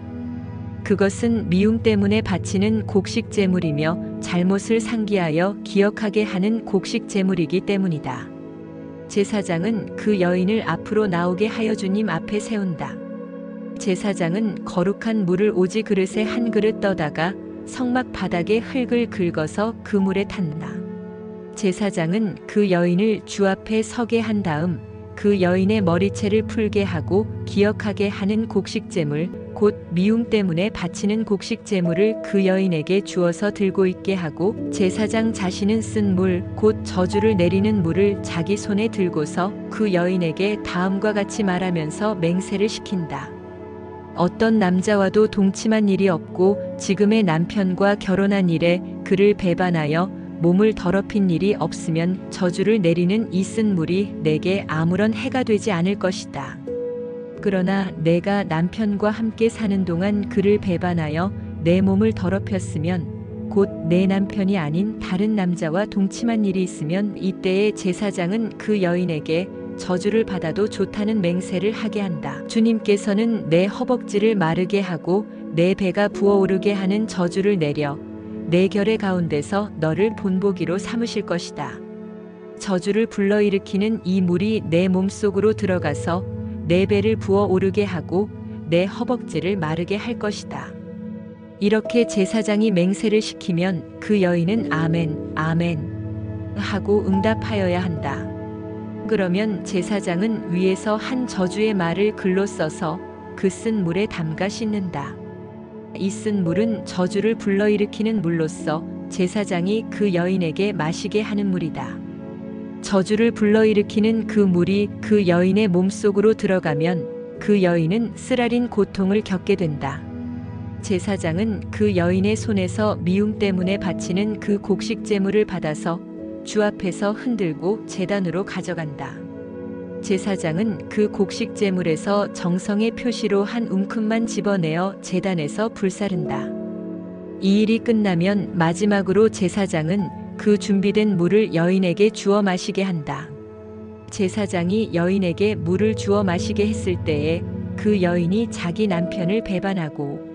그것은 미움 때문에 바치는 곡식 제물이며 잘못을 상기하여 기억하게 하는 곡식 제물이기 때문이다. 제사장은 그 여인을 앞으로 나오게 하여 주님 앞에 세운다. 제사장은 거룩한 물을 오지 그릇에 한 그릇 떠다가 성막 바닥에 흙을 긁어서 그 물에 탄다. 제사장은 그 여인을 주 앞에 서게 한 다음 그 여인의 머리채를 풀게 하고 기억하게 하는 곡식제물, 곧 미움 때문에 바치는 곡식제물을 그 여인에게 주어서 들고 있게 하고 제사장 자신은 쓴 물, 곧 저주를 내리는 물을 자기 손에 들고서 그 여인에게 다음과 같이 말하면서 맹세를 시킨다. 어떤 남자와도 동침한 일이 없고 지금의 남편과 결혼한 이래 그를 배반하여 몸을 더럽힌 일이 없으면 저주를 내리는 이 쓴 물이 내게 아무런 해가 되지 않을 것이다. 그러나 내가 남편과 함께 사는 동안 그를 배반하여 내 몸을 더럽혔으면 곧 내 남편이 아닌 다른 남자와 동침한 일이 있으면 이때에 제사장은 그 여인에게 저주를 받아도 좋다는 맹세를 하게 한다. 주님께서는 내 허벅지를 마르게 하고 내 배가 부어오르게 하는 저주를 내려 내 결의 가운데서 너를 본보기로 삼으실 것이다. 저주를 불러일으키는 이 물이 내 몸속으로 들어가서 내 배를 부어오르게 하고 내 허벅지를 마르게 할 것이다. 이렇게 제사장이 맹세를 시키면 그 여인은 아멘, 아멘 하고 응답하여야 한다. 그러면 제사장은 위에서 한 저주의 말을 글로 써서 그 쓴 물에 담가 씻는다. 이 쓴 물은 저주를 불러일으키는 물로서 제사장이 그 여인에게 마시게 하는 물이다. 저주를 불러일으키는 그 물이 그 여인의 몸속으로 들어가면 그 여인은 쓰라린 고통을 겪게 된다. 제사장은 그 여인의 손에서 미움 때문에 바치는 그 곡식 제물을 받아서 주 앞에서 흔들고 제단으로 가져간다. 제사장은 그 곡식 제물에서 정성의 표시로 한 움큼만 집어내어 제단에서 불사른다. 이 일이 끝나면 마지막으로 제사장은 그 준비된 물을 여인에게 주어 마시게 한다. 제사장이 여인에게 물을 주어 마시게 했을 때에 그 여인이 자기 남편을 배반하고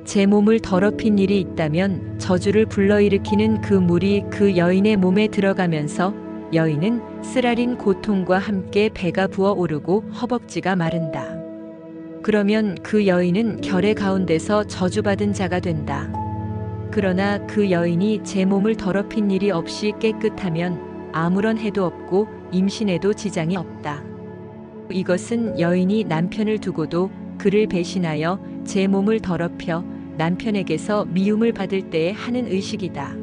제 몸을 더럽힌 일이 있다면 저주를 불러일으키는 그 물이 그 여인의 몸에 들어가면서 여인은 쓰라린 고통과 함께 배가 부어오르고 허벅지가 마른다. 그러면 그 여인은 결의 가운데서 저주받은 자가 된다. 그러나 그 여인이 제 몸을 더럽힌 일이 없이 깨끗하면 아무런 해도 없고 임신에도 지장이 없다. 이것은 여인이 남편을 두고도 그를 배신하여 제 몸을 더럽혀 남편에게서 미움을 받을 때에 하는 의식이다.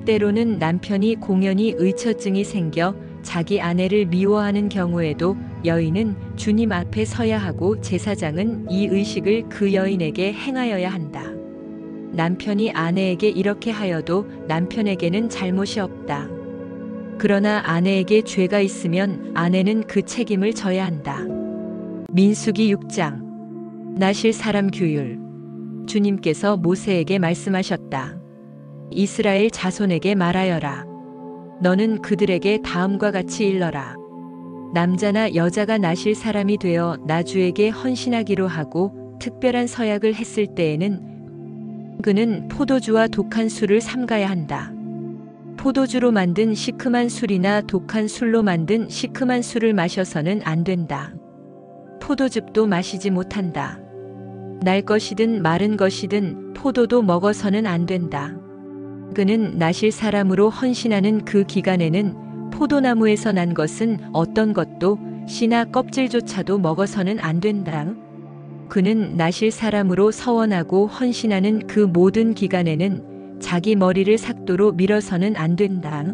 때로는 남편이 공연히 의처증이 생겨 자기 아내를 미워하는 경우에도 여인은 주님 앞에 서야 하고 제사장은 이 의식을 그 여인에게 행하여야 한다. 남편이 아내에게 이렇게 하여도 남편에게는 잘못이 없다. 그러나 아내에게 죄가 있으면 아내는 그 책임을 져야 한다. 민수기 6장. 나실 사람 규율. 주님께서 모세에게 말씀하셨다. 이스라엘 자손에게 말하여라. 너는 그들에게 다음과 같이 일러라. 남자나 여자가 나실 사람이 되어 나 주에게 헌신하기로 하고 특별한 서약을 했을 때에는 그는 포도주와 독한 술을 삼가야 한다. 포도주로 만든 시큼한 술이나 독한 술로 만든 시큼한 술을 마셔서는 안 된다. 포도즙도 마시지 못한다. 날 것이든 마른 것이든 포도도 먹어서는 안 된다. 그는 나실 사람으로 헌신하는 그 기간에는 포도나무에서 난 것은 어떤 것도 씨나 껍질조차도 먹어서는 안 된다. 그는 나실 사람으로 서원하고 헌신하는 그 모든 기간에는 자기 머리를 삭도로 밀어서는 안 된다.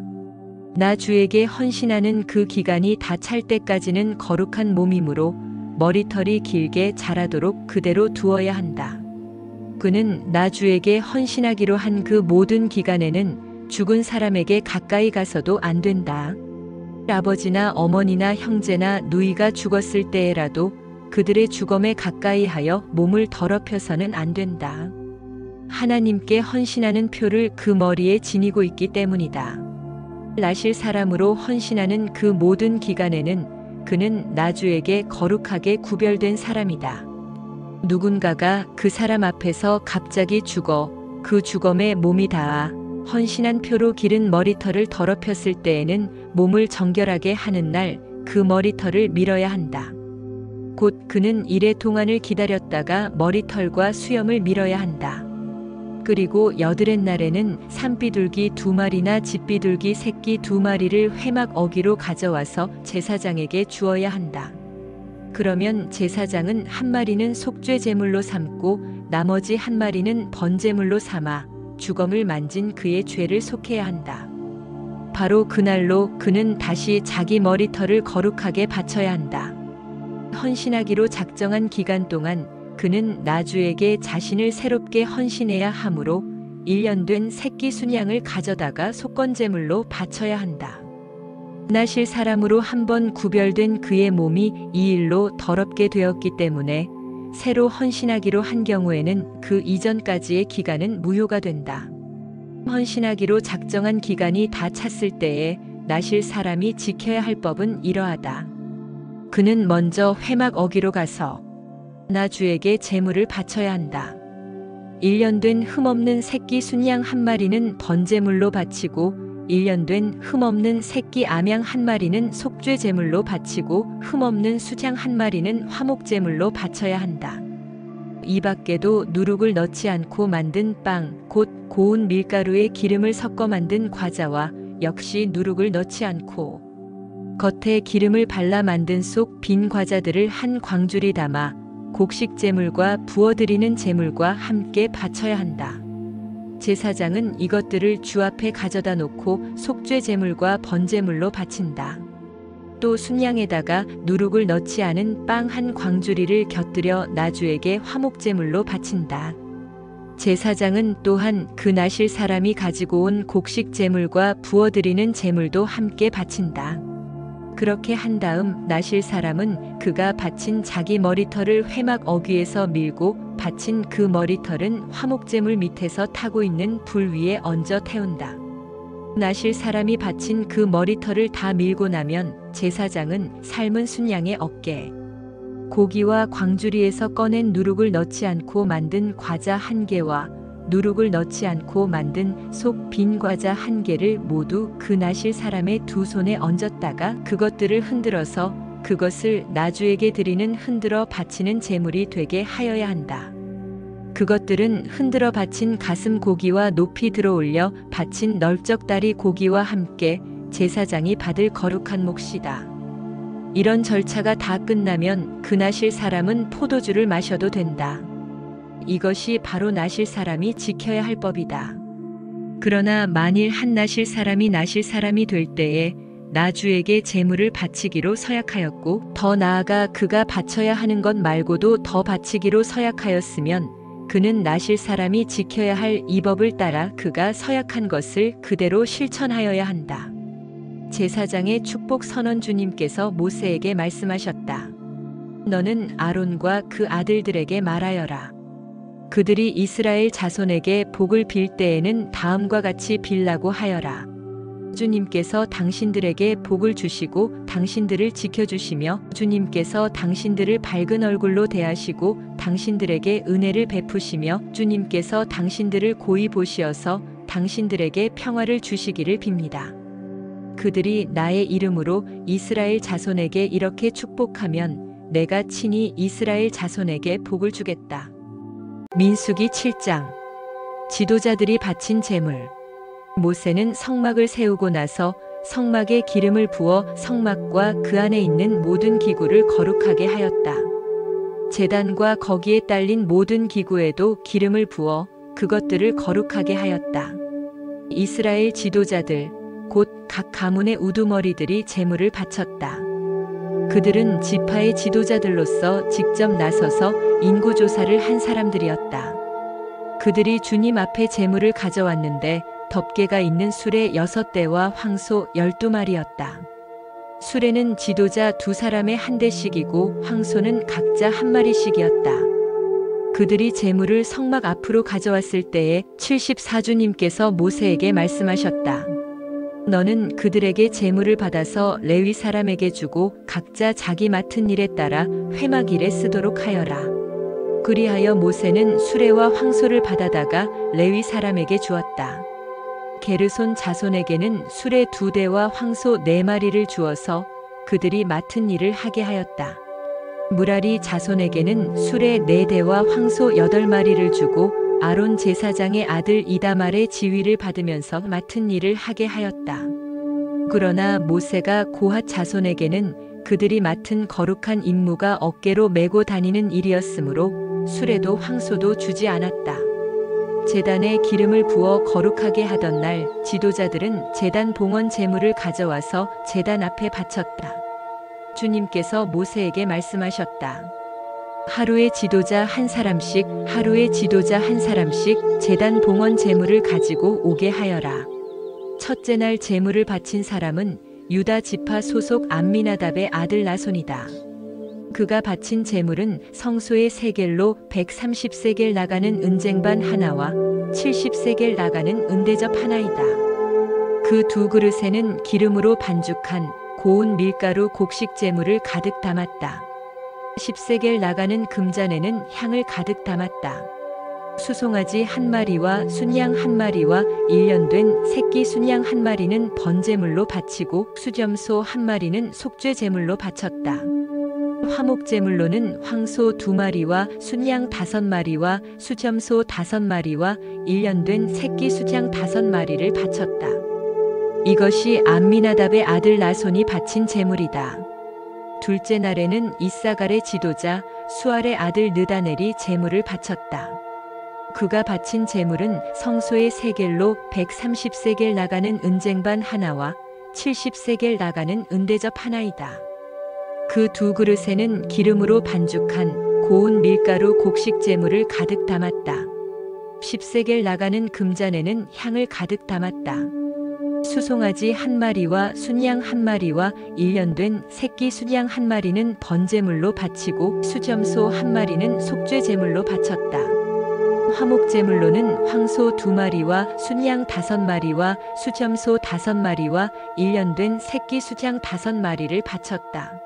나 주에게 헌신하는 그 기간이 다 찰 때까지는 거룩한 몸이므로 머리털이 길게 자라도록 그대로 두어야 한다. 그는 나 주에게 헌신하기로 한 그 모든 기간에는 죽은 사람에게 가까이 가서도 안 된다. 아버지나 어머니나 형제나 누이가 죽었을 때에라도 그들의 주검에 가까이 하여 몸을 더럽혀서는 안 된다. 하나님께 헌신하는 표를 그 머리에 지니고 있기 때문이다. 나실 사람으로 헌신하는 그 모든 기간에는 그는 나주에게 거룩하게 구별된 사람이다. 누군가가 그 사람 앞에서 갑자기 죽어 그 주검에 몸이 닿아 헌신한 표로 기른 머리털을 더럽혔을 때에는 몸을 정결하게 하는 날 그 머리털을 밀어야 한다. 곧 그는 이래 동안을 기다렸다가 머리털과 수염을 밀어야 한다. 그리고 여드렛 날에는 산비둘기 2마리나 집비둘기 새끼 2마리를 회막 어기로 가져와서 제사장에게 주어야 한다. 그러면 제사장은 1마리는 속죄 제물로 삼고 나머지 1마리는 번제물로 삼아 주검을 만진 그의 죄를 속해야 한다. 바로 그날로 그는 다시 자기 머리털을 거룩하게 바쳐야 한다. 헌신하기로 작정한 기간 동안 그는 나주에게 자신을 새롭게 헌신해야 하므로 1년 된 새끼 순양을 가져다가 속건제물로 바쳐야 한다. 나실 사람으로 한번 구별된 그의 몸이 이 일로 더럽게 되었기 때문에 새로 헌신하기로 한 경우에는 그 이전까지의 기간은 무효가 된다. 헌신하기로 작정한 기간이 다 찼을 때에 나실 사람이 지켜야 할 법은 이러하다. 그는 먼저 회막 어기로 가서 나주에게 제물을 바쳐야 한다. 1년 된 흠없는 새끼 순양 1마리는 번제물로 바치고 1년 된 흠없는 새끼 암양 1마리는 속죄 제물로 바치고 흠없는 수장 1마리는 화목제물로 바쳐야 한다. 이 밖에도 누룩을 넣지 않고 만든 빵, 곧 고운 밀가루에 기름을 섞어 만든 과자와 역시 누룩을 넣지 않고 겉에 기름을 발라 만든 속 빈 과자들을 한 광주리 담아 곡식 제물과 부어드리는 제물과 함께 바쳐야 한다. 제사장은 이것들을 주 앞에 가져다 놓고 속죄 제물과 번제물로 바친다. 또 순양에다가 누룩을 넣지 않은 빵 한 광주리를 곁들여 나주에게 화목제물로 바친다. 제사장은 또한 그 나실 사람이 가지고 온 곡식 제물과 부어드리는 제물도 함께 바친다. 그렇게 한 다음 나실 사람은 그가 바친 자기 머리털을 회막 어귀에서 밀고 바친 그 머리털은 화목제물 밑에서 타고 있는 불 위에 얹어 태운다. 나실 사람이 바친 그 머리털을 다 밀고 나면 제사장은 삶은 순양의 어깨, 고기와 광주리에서 꺼낸 누룩을 넣지 않고 만든 과자 1개와 누룩을 넣지 않고 만든 속 빈 과자 1개를 모두 그 나실 사람의 2손에 얹었다가 그것들을 흔들어서 그것을 나주에게 드리는 흔들어 바치는 제물이 되게 하여야 한다. 그것들은 흔들어 바친 가슴 고기와 높이 들어 올려 바친 널쩍다리 고기와 함께 제사장이 받을 거룩한 몫이다. 이런 절차가 다 끝나면 그 나실 사람은 포도주를 마셔도 된다. 이것이 바로 나실 사람이 지켜야 할 법이다. 그러나 만일 한 나실 사람이 될 때에 나주에게 제물을 바치기로 서약하였고 더 나아가 그가 바쳐야 하는 것 말고도 더 바치기로 서약하였으면 그는 나실 사람이 지켜야 할 이 법을 따라 그가 서약한 것을 그대로 실천하여야 한다. 제사장의 축복 선언 주님께서 모세에게 말씀하셨다. 너는 아론과 그 아들들에게 말하여라. 그들이 이스라엘 자손에게 복을 빌 때에는 다음과 같이 빌라고 하여라. 주님께서 당신들에게 복을 주시고 당신들을 지켜주시며 주님께서 당신들을 밝은 얼굴로 대하시고 당신들에게 은혜를 베푸시며 주님께서 당신들을 고이 보시어서 당신들에게 평화를 주시기를 빕니다. 그들이 나의 이름으로 이스라엘 자손에게 이렇게 축복하면 내가 친히 이스라엘 자손에게 복을 주겠다. 민수기 7장. 지도자들이 바친 제물. 모세는 성막을 세우고 나서 성막에 기름을 부어 성막과 그 안에 있는 모든 기구를 거룩하게 하였다. 제단과 거기에 딸린 모든 기구에도 기름을 부어 그것들을 거룩하게 하였다. 이스라엘 지도자들, 곧 각 가문의 우두머리들이 제물을 바쳤다. 그들은 지파의 지도자들로서 직접 나서서 인구조사를 한 사람들이었다. 그들이 주님 앞에 제물을 가져왔는데 덮개가 있는 수레 6대와 황소 12마리였다. 수레는 지도자 두 사람의 한 대씩이고 황소는 각자 한 마리씩이었다. 그들이 제물을 성막 앞으로 가져왔을 때에 74주님께서 모세에게 말씀하셨다. 너는 그들에게 제물을 받아서 레위 사람에게 주고 각자 자기 맡은 일에 따라 회막일에 쓰도록 하여라. 그리하여 모세는 수레와 황소를 받아다가 레위 사람에게 주었다. 게르손 자손에게는 수레 2대와 황소 4마리를 주어서 그들이 맡은 일을 하게 하였다. 무라리 자손에게는 수레 4대와 황소 8마리를 주고 아론 제사장의 아들 이다말의 지위를 받으면서 맡은 일을 하게 하였다. 그러나 모세가 고핫 자손에게는 그들이 맡은 거룩한 임무가 어깨로 메고 다니는 일이었으므로 수레도 황소도 주지 않았다. 제단에 기름을 부어 거룩하게 하던 날 지도자들은 제단 봉헌 제물을 가져와서 제단 앞에 바쳤다. 주님께서 모세에게 말씀하셨다. 하루에 지도자 한 사람씩 제단 봉헌 제물을 가지고 오게 하여라. 첫째 날 제물을 바친 사람은 유다 지파 소속 암미나답의 아들 나손이다. 그가 바친 제물은 성소의 세겔로 130세겔 나가는 은쟁반 하나와 70세겔 나가는 은대접 하나이다. 그 2그릇에는 기름으로 반죽한 고운 밀가루 곡식 제물을 가득 담았다. 10세겔 나가는 금잔에는 향을 가득 담았다. 수송아지 1마리와 순양 1마리와 1년 된 새끼 순양 1마리는 번제물로 바치고 수점소 1마리는 속죄 제물로 바쳤다. 화목제물로는 황소 2마리와 순양 5마리와 수점소 5마리와 1년 된 새끼 수장 5마리를 바쳤다. 이것이 암미나답의 아들 나손이 바친 제물이다. 둘째 날에는 이사갈의 지도자 수알의 아들 느다넬이 제물을 바쳤다. 그가 바친 제물은 성소의 세겔로 130세겔 나가는 은쟁반 하나와 70세겔 나가는 은대접 하나이다. 그 2그릇에는 기름으로 반죽한 고운 밀가루 곡식 제물을 가득 담았다. 10세겔 나가는 금잔에는 향을 가득 담았다. 수송아지 1마리와 순양 1마리와 1년 된 새끼 순양 1마리는 번제물로 바치고 수점소 1마리는 속죄 제물로 바쳤다. 화목제물로는 황소 2마리와 순양 5마리와 수점소 5마리와 1년 된 새끼 수장 5마리를 바쳤다.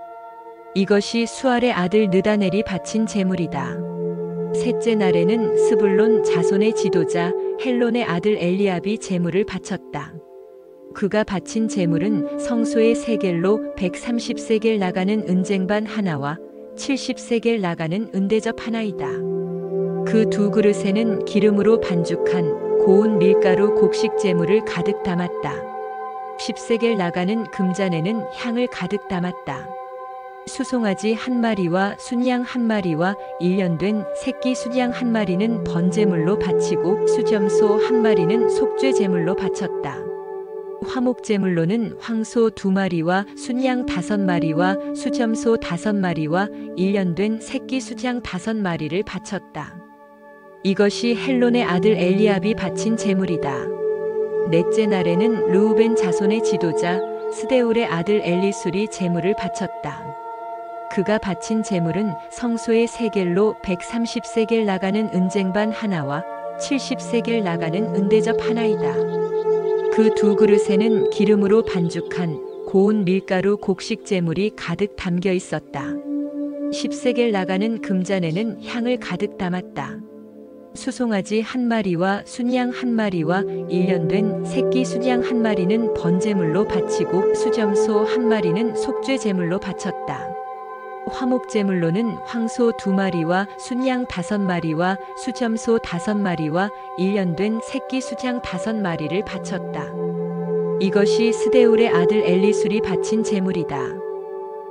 이것이 수알의 아들 느다넬이 바친 제물이다. 셋째 날에는 스불론 자손의 지도자 헬론의 아들 엘리압이 제물을 바쳤다. 그가 바친 제물은 성소의 세겔로 130세겔 나가는 은쟁반 하나와 70세겔 나가는 은대접 하나이다. 그 2그릇에는 기름으로 반죽한 고운 밀가루 곡식 제물을 가득 담았다. 10세겔 나가는 금잔에는 향을 가득 담았다. 수송아지 1마리와 순양 1마리와 1년 된 새끼 순양 1마리는 번제물로 바치고 수점소 1마리는 속죄 제물로 바쳤다. 화목제물로는 황소 2마리와 순양 5마리와 수점소 5마리와 1년 된 새끼 수장 5마리를 바쳤다. 이것이 헬론의 아들 엘리압이 바친 제물이다. 넷째 날에는 르우벤 자손의 지도자 스데울의 아들 엘리술이 제물을 바쳤다. 그가 바친 제물은 성소의 세겔로 130세겔 나가는 은쟁반 하나와 70세겔 나가는 은대접 하나이다. 그 2그릇에는 기름으로 반죽한 고운 밀가루 곡식 제물이 가득 담겨 있었다. 10세겔 나가는 금잔에는 향을 가득 담았다. 수송아지 1마리와 순양 1마리와 1년 된 새끼 순양 1마리는 번제물로 바치고 수점소 1마리는 속죄 제물로 바쳤다. 화목제물로는 황소 2마리와 순양 5마리와 수점소 5마리와 1년 된 새끼 수장 5마리를 바쳤다. 이것이 스데울의 아들 엘리술이 바친 제물이다.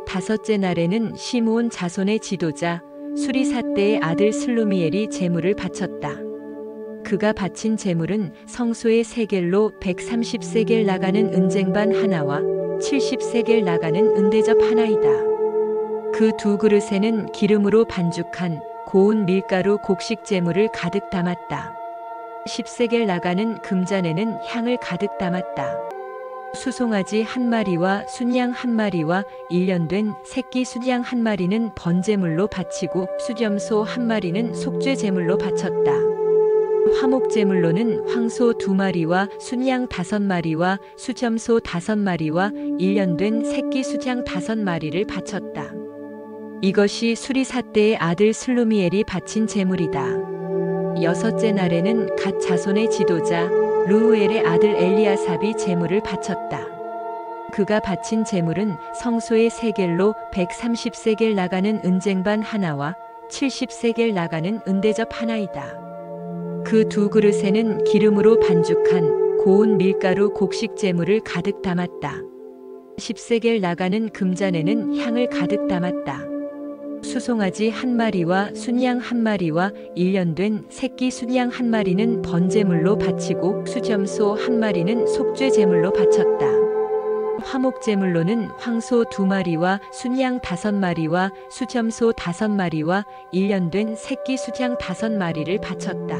다섯째 날에는 시므온 자손의 지도자 수리사대의 아들 슬루미엘이 제물을 바쳤다. 그가 바친 제물은 성소의 세겔로 130세겔 나가는 은쟁반 하나와 70세겔 나가는 은대접 하나이다. 그 2그릇에는 기름으로 반죽한 고운 밀가루 곡식 제물을 가득 담았다. 10세겔 나가는 금잔에는 향을 가득 담았다. 수송아지 한 마리와 순양 한 마리와 1년 된 새끼 순양 한 마리는 번제물로 바치고 수점소 한 마리는 속죄제물로 바쳤다. 화목제물로는 황소 2마리와 순양 5마리와 수점소 5마리와 1년 된 새끼 수장 5마리를 바쳤다. 이것이 수리사 때의 아들 슬루미엘이 바친 제물이다. 6째 날에는 갓 자손의 지도자 르우엘의 아들 엘리아삽이 제물을 바쳤다. 그가 바친 제물은 성소의 세겔로 130세겔 나가는 은쟁반 하나와 70세겔 나가는 은대접 하나이다. 그 2그릇에는 기름으로 반죽한 고운 밀가루 곡식 제물을 가득 담았다. 10세겔 나가는 금잔에는 향을 가득 담았다. 수송아지 한 마리와 순양 한 마리와 1년 된 새끼 순양 한 마리는 번제물로 바치고 수점소 한 마리는 속죄제물로 바쳤다. 화목제물로는 황소 2마리와 순양 5마리와 수점소 5마리와 1년 된 새끼 수장 5마리를 바쳤다.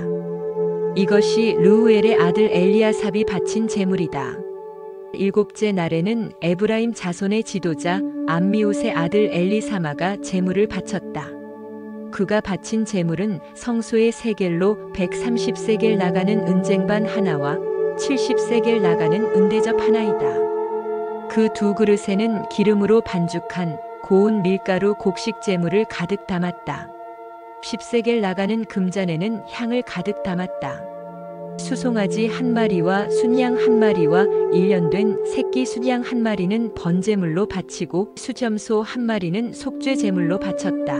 이것이 르우엘의 아들 엘리아삽이 바친 제물이다. 7째 날에는 에브라임 자손의 지도자 암미옷의 아들 엘리사마가 제물을 바쳤다. 그가 바친 제물은 성소의 세겔로 130세겔 나가는 은쟁반 하나와 70세겔 나가는 은대접 하나이다. 그 2그릇에는 기름으로 반죽한 고운 밀가루 곡식 제물을 가득 담았다. 10세겔 나가는 금잔에는 향을 가득 담았다. 수송아지 한 마리와 순양 한 마리와 1년 된 새끼 순양 한 마리는 번제물로 바치고 수점소 한 마리는 속죄제물로 바쳤다.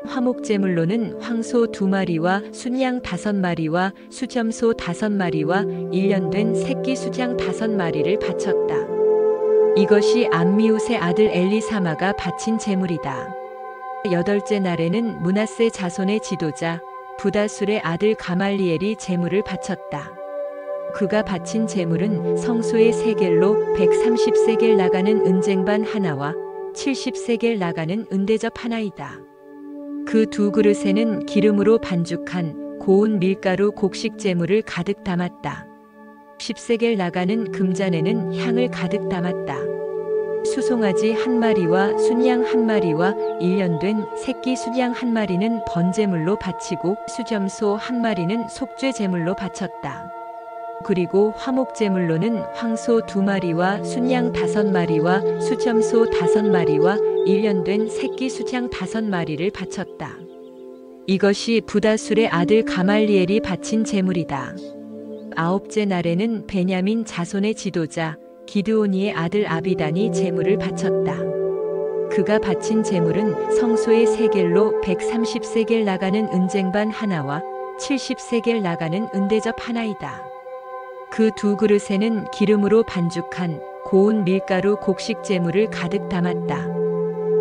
화목제물로는 황소 2마리와 순양 5마리와 수점소 5마리와 1년 된 새끼 수장 5마리를 바쳤다. 이것이 암미옷의 아들 엘리사마가 바친 제물이다. 8째 날에는 므낫세 자손의 지도자 부다술의 아들 가말리엘이 제물을 바쳤다. 그가 바친 제물은 성소의 세겔로 130세겔 나가는 은쟁반 하나와 70세겔 나가는 은대접 하나이다. 그 2그릇에는 기름으로 반죽한 고운 밀가루 곡식 제물을 가득 담았다. 10세겔 나가는 금잔에는 향을 가득 담았다. 수송아지 한 마리와 순양 한 마리와 1년 된 새끼 순양 한 마리는 번제물로 바치고 수점소 한 마리는 속죄제물로 바쳤다. 그리고 화목제물로는 황소 2마리와 순양 5마리와 수점소 5마리와 1년 된 새끼 수장 5마리를 바쳤다. 이것이 부다술의 아들 가말리엘이 바친 제물이다. 9째 날에는 베냐민 자손의 지도자 기드오니의 아들 아비단이 제물을 바쳤다. 그가 바친 제물은 성소의 세겔로 130세겔 나가는 은쟁반 하나와 70세겔 나가는 은대접 하나이다. 그 2그릇에는 기름으로 반죽한 고운 밀가루 곡식 제물을 가득 담았다.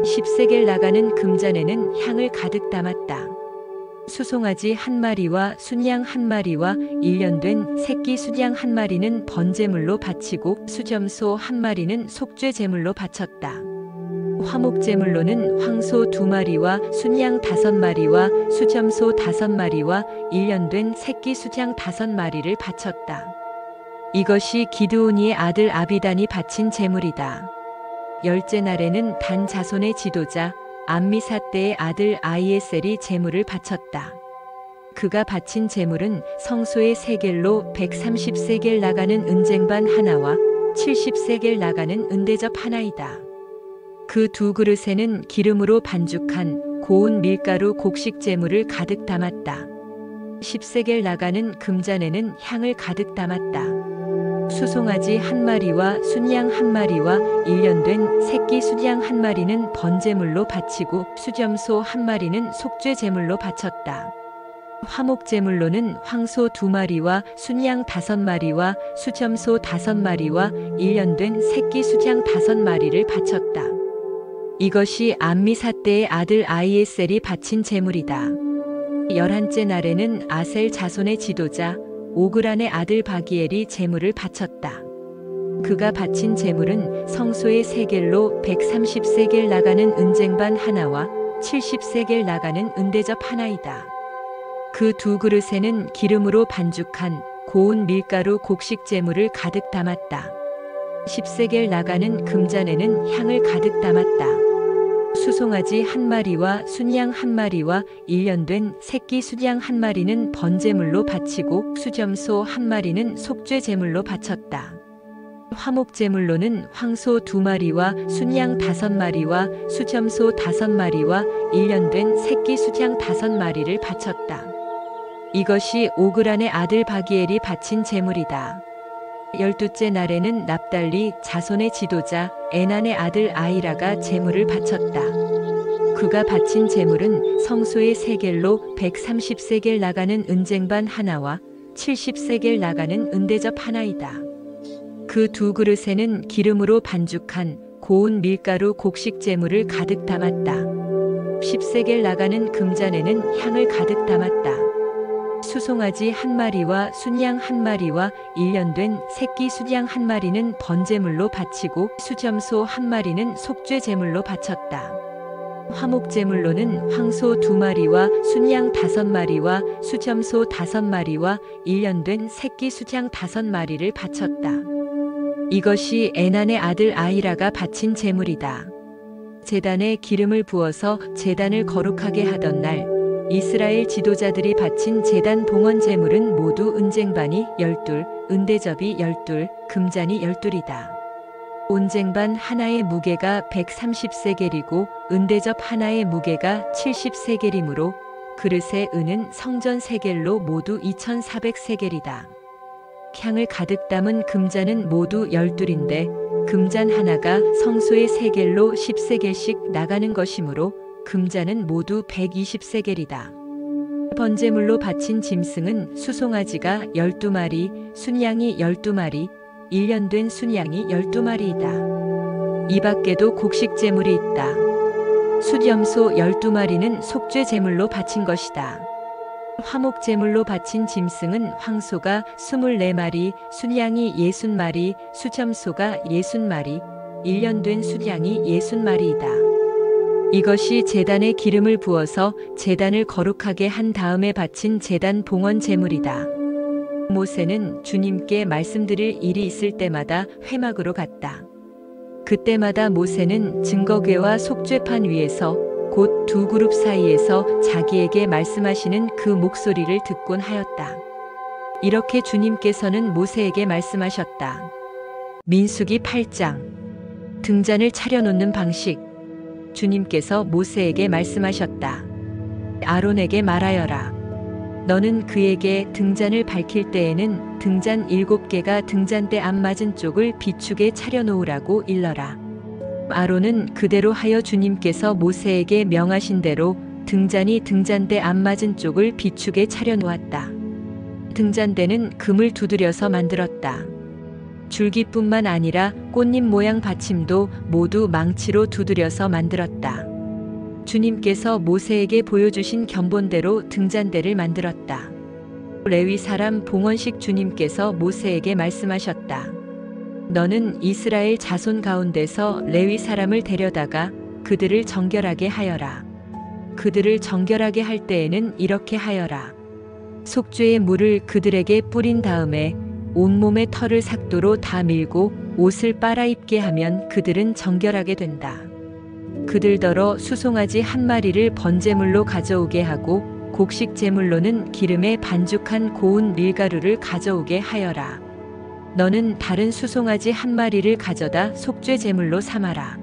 10세겔 나가는 금잔에는 향을 가득 담았다. 수송아지 한 마리와 순양 한 마리와 1년 된 새끼 순양 한 마리는 번제물로 바치고 수점소 한 마리는 속죄제물로 바쳤다. 화목제물로는 황소 2마리와 순양 5마리와 수점소 5마리와 1년 된 새끼 수장 5마리를 바쳤다. 이것이 기드오니의 아들 아비단이 바친 제물이다. 10째 날에는 단 자손의 지도자 암미사떼의 아들 아이에셀이 제물을 바쳤다. 그가 바친 제물은 성소의 세겔로 130세겔 나가는 은쟁반 하나와 70세겔 나가는 은대접 하나이다. 그 2그릇에는 기름으로 반죽한 고운 밀가루 곡식 제물을 가득 담았다. 10세겔 나가는 금잔에는 향을 가득 담았다. 수송아지 한 마리와 순양 한 마리와 1년 된 새끼 순양 한 마리는 번제물로 바치고 수점소 한 마리는 속죄제물로 바쳤다. 화목제물로는 황소 2마리와 순양 5마리와 수점소 5마리와 1년 된 새끼 수장 5마리를 바쳤다. 이것이 암미사떼의 아들 아이에셀이 바친 제물이다. 11째 날에는 아셀 자손의 지도자 오그란의 아들 바기엘이 제물을 바쳤다. 그가 바친 제물은 성소의 세겔로 130세겔 나가는 은쟁반 하나와 70세겔 나가는 은대접 하나이다. 그 2그릇에는 기름으로 반죽한 고운 밀가루 곡식 제물을 가득 담았다. 10세겔 나가는 금잔에는 향을 가득 담았다. 수송아지 한 마리와 순양 한 마리와 1년 된 새끼 순양 한 마리는 번제물로 바치고 수점소 한 마리는 속죄 제물로 바쳤다. 화목 제물로는 황소 2마리와 순양 5마리와 수점소 5마리와 1년 된 새끼 수양 5마리를 바쳤다. 이것이 오그란의 아들 바기엘이 바친 제물이다. 12째 날에는 납달리 자손의 지도자 에난의 아들 아이라가 제물을 바쳤다. 그가 바친 제물은 성소의 세겔로 130세겔 나가는 은쟁반 하나와 70세겔 나가는 은대접 하나이다. 그 두 그릇에는 기름으로 반죽한 고운 밀가루 곡식 제물을 가득 담았다. 10세겔 나가는 금잔에는 향을 가득 담았다. 수송아지 한 마리와 순양 한 마리와 1년 된 새끼 순양 한 마리는 번제물로 바치고 수점소 한 마리는 속죄 제물로 바쳤다. 화목 제물로는 황소 2마리와 순양 5마리와 수점소 5마리와 1년 된 새끼 수양 5마리를 바쳤다. 이것이 에난의 아들 아이라가 바친 제물이다. 제단에 기름을 부어서 제단을 거룩하게 하던 날 이스라엘 지도자들이 바친 제단 봉헌 제물은 모두 은쟁반이 12, 은대접이 12, 금잔이 12이다. 온쟁반 하나의 무게가 130세겔이고 은대접 하나의 무게가 70세겔이므로 그릇의 은은 성전 세겔로 모두 2400세겔이다. 향을 가득 담은 금잔은 모두 12인데 금잔 하나가 성소의 세겔로 10세겔씩 나가는 것이므로 금잔은 모두 120세겔이다. 번제물로 바친 짐승은 수송아지가 12마리, 순양이 12마리, 1년 된 순양이 12마리이다. 이 밖에도 곡식 제물이 있다. 수염소 12마리는 속죄 제물로 바친 것이다. 화목 제물로 바친 짐승은 황소가 24마리, 순양이 60마리, 수점소가 60마리, 1년 된 순양이 60마리이다. 이것이 제단에 기름을 부어서 제단을 거룩하게 한 다음에 바친 제단 봉헌 제물이다. 모세는 주님께 말씀드릴 일이 있을 때마다 회막으로 갔다. 그때마다 모세는 증거궤와 속죄판 위에서 곧 두 그룹 사이에서 자기에게 말씀하시는 그 목소리를 듣곤 하였다. 이렇게 주님께서는 모세에게 말씀하셨다. 민수기 8장 등잔을 차려놓는 방식. 주님께서 모세에게 말씀하셨다. 아론에게 말하여라. 너는 그에게 등잔을 밝힐 때에는 등잔 7개가 등잔대 앞 맞은 쪽을 비추게 차려놓으라고 일러라. 아론은 그대로 하여 주님께서 모세에게 명하신 대로 등잔이 등잔대 앞 맞은 쪽을 비추게 차려놓았다. 등잔대는 금을 두드려서 만들었다. 줄기뿐만 아니라 꽃잎 모양 받침도 모두 망치로 두드려서 만들었다. 주님께서 모세에게 보여주신 견본대로 등잔대를 만들었다. 레위 사람 봉헌식 주님께서 모세에게 말씀하셨다. 너는 이스라엘 자손 가운데서 레위 사람을 데려다가 그들을 정결하게 하여라. 그들을 정결하게 할 때에는 이렇게 하여라. 속죄의 물을 그들에게 뿌린 다음에 온몸의 털을 삭도로 다 밀고 옷을 빨아입게 하면 그들은 정결하게 된다. 그들더러 수송아지 한 마리를 번제물로 가져오게 하고 곡식 제물로는 기름에 반죽한 고운 밀가루를 가져오게 하여라. 너는 다른 수송아지 한 마리를 가져다 속죄 제물로 삼아라.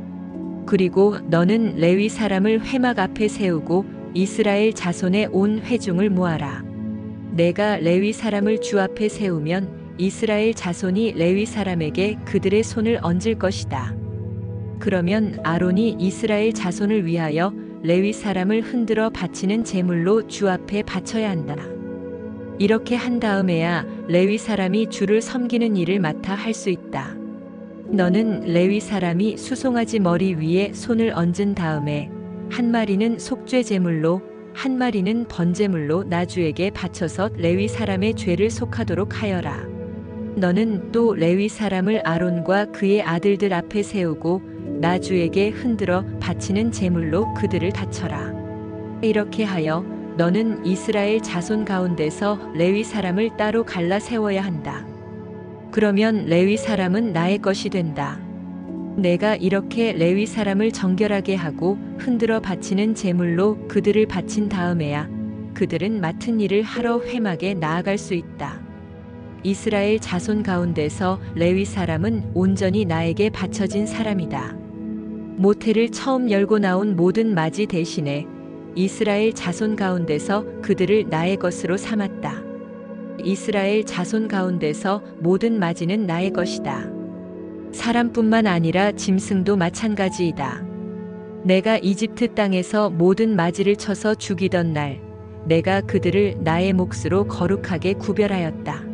그리고 너는 레위 사람을 회막 앞에 세우고 이스라엘 자손의 온 회중을 모아라. 내가 레위 사람을 주 앞에 세우면 이스라엘 자손이 레위 사람에게 그들의 손을 얹을 것이다. 그러면 아론이 이스라엘 자손을 위하여 레위 사람을 흔들어 바치는 제물로 주 앞에 바쳐야 한다. 이렇게 한 다음에야 레위 사람이 주를 섬기는 일을 맡아 할 수 있다. 너는 레위 사람이 수송아지 머리 위에 손을 얹은 다음에 한 마리는 속죄 제물로 한 마리는 번제물로 나주에게 바쳐서 레위 사람의 죄를 속하도록 하여라. 너는 또 레위 사람을 아론과 그의 아들들 앞에 세우고 나주에게 흔들어 바치는 제물로 그들을 다쳐라. 이렇게 하여 너는 이스라엘 자손 가운데서 레위 사람을 따로 갈라 세워야 한다. 그러면 레위 사람은 나의 것이 된다. 내가 이렇게 레위 사람을 정결하게 하고 흔들어 바치는 제물로 그들을 바친 다음에야 그들은 맡은 일을 하러 회막에 나아갈 수 있다. 이스라엘 자손 가운데서 레위 사람은 온전히 나에게 바쳐진 사람이다. 모태를 처음 열고 나온 모든 맞이 대신에 이스라엘 자손 가운데서 그들을 나의 것으로 삼았다. 이스라엘 자손 가운데서 모든 맞이는 나의 것이다. 사람뿐만 아니라 짐승도 마찬가지이다. 내가 이집트 땅에서 모든 맞이를 쳐서 죽이던 날, 내가 그들을 나의 몫으로 거룩하게 구별하였다.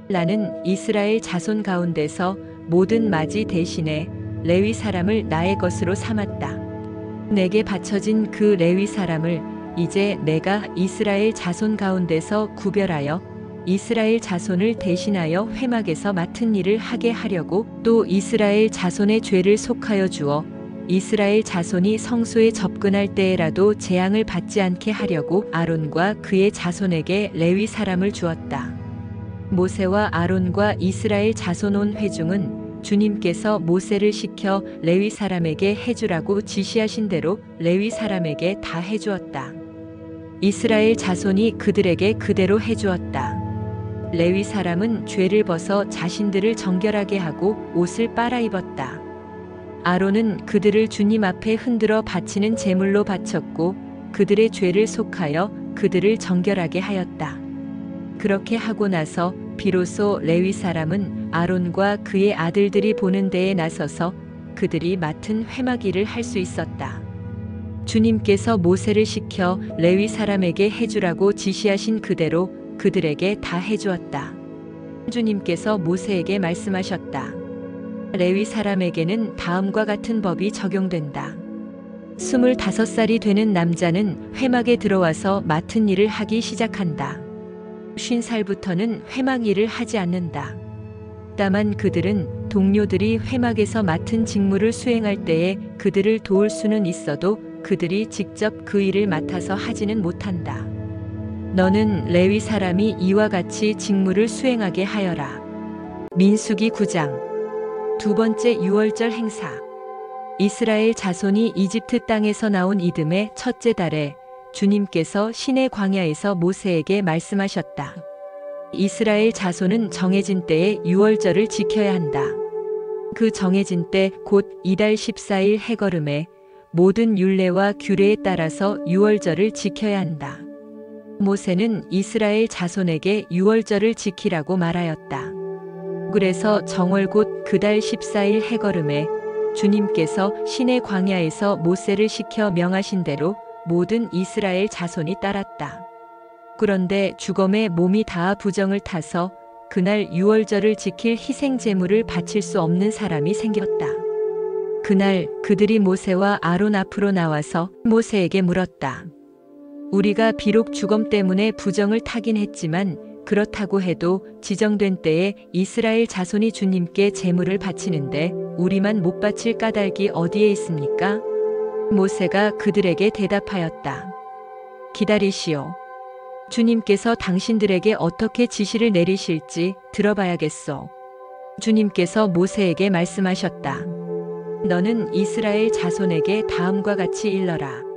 나는 이스라엘 자손 가운데서 모든 맞이 대신에 레위 사람을 나의 것으로 삼았다. 내게 바쳐진 그 레위 사람을 이제 내가 이스라엘 자손 가운데서 구별하여 이스라엘 자손을 대신하여 회막에서 맡은 일을 하게 하려고 또 이스라엘 자손의 죄를 속하여 주어 이스라엘 자손이 성소에 접근할 때에라도 재앙을 받지 않게 하려고 아론과 그의 자손에게 레위 사람을 주었다. 모세와 아론과 이스라엘 자손 온 회중은 주님께서 모세를 시켜 레위 사람에게 해주라고 지시하신 대로 레위 사람에게 다 해주었다. 이스라엘 자손이 그들에게 그대로 해주었다. 레위 사람은 죄를 벗어 자신들을 정결하게 하고 옷을 빨아입었다. 아론은 그들을 주님 앞에 흔들어 바치는 제물로 바쳤고 그들의 죄를 속하여 그들을 정결하게 하였다. 그렇게 하고 나서 비로소 레위 사람은 아론과 그의 아들들이 보는 데에 나서서 그들이 맡은 회막 일을 할 수 있었다. 주님께서 모세를 시켜 레위 사람에게 해주라고 지시하신 그대로 그들에게 다 해주었다. 주님께서 모세에게 말씀하셨다. 레위 사람에게는 다음과 같은 법이 적용된다. 25살이 되는 남자는 회막에 들어와서 맡은 일을 하기 시작한다. 50살부터는 회막 일을 하지 않는다. 다만 그들은 동료들이 회막에서 맡은 직무를 수행할 때에 그들을 도울 수는 있어도 그들이 직접 그 일을 맡아서 하지는 못한다. 너는 레위 사람이 이와 같이 직무를 수행하게 하여라. 민수기 9장 두 번째 유월절 행사. 이스라엘 자손이 이집트 땅에서 나온 이듬해 첫째 달에 주님께서 시내 광야에서 모세에게 말씀하셨다. 이스라엘 자손은 정해진 때에 유월절을 지켜야 한다. 그 정해진 때 곧 이달 14일 해걸음에 모든 율례와 규례에 따라서 유월절을 지켜야 한다. 모세는 이스라엘 자손에게 유월절을 지키라고 말하였다. 그래서 정월 곧 그달 14일 해걸음에 주님께서 시내 광야에서 모세를 시켜 명하신 대로 모든 이스라엘 자손이 따랐다. 그런데 죽음에 몸이 다 부정을 타서 그날 유월절을 지킬 희생 제물을 바칠 수 없는 사람이 생겼다. 그날 그들이 모세와 아론 앞으로 나와서 모세에게 물었다. 우리가 비록 죽음 때문에 부정을 타긴 했지만 그렇다고 해도 지정된 때에 이스라엘 자손이 주님께 제물을 바치는데 우리만 못 바칠 까닭이 어디에 있습니까? 모세가 그들에게 대답하였다. 기다리시오. 주님께서 당신들에게 어떻게 지시를 내리실지 들어봐야겠소. 주님께서 모세에게 말씀하셨다. 너는 이스라엘 자손에게 다음과 같이 일러라.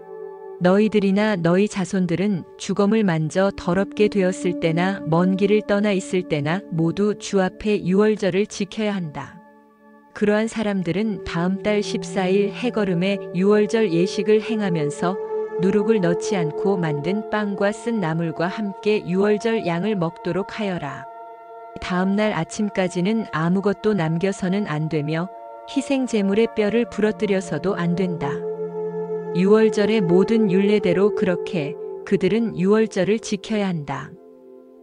너희들이나 너희 자손들은 죽음을 만져 더럽게 되었을 때나 먼 길을 떠나 있을 때나 모두 주 앞에 유월절을 지켜야 한다. 그러한 사람들은 다음 달 14일 해걸음에 유월절 예식을 행하면서 누룩을 넣지 않고 만든 빵과 쓴 나물과 함께 유월절 양을 먹도록 하여라. 다음 날 아침까지는 아무것도 남겨서는 안 되며 희생 제물의 뼈를 부러뜨려서도 안 된다. 유월절의 모든 율례대로 그렇게 그들은 유월절을 지켜야 한다.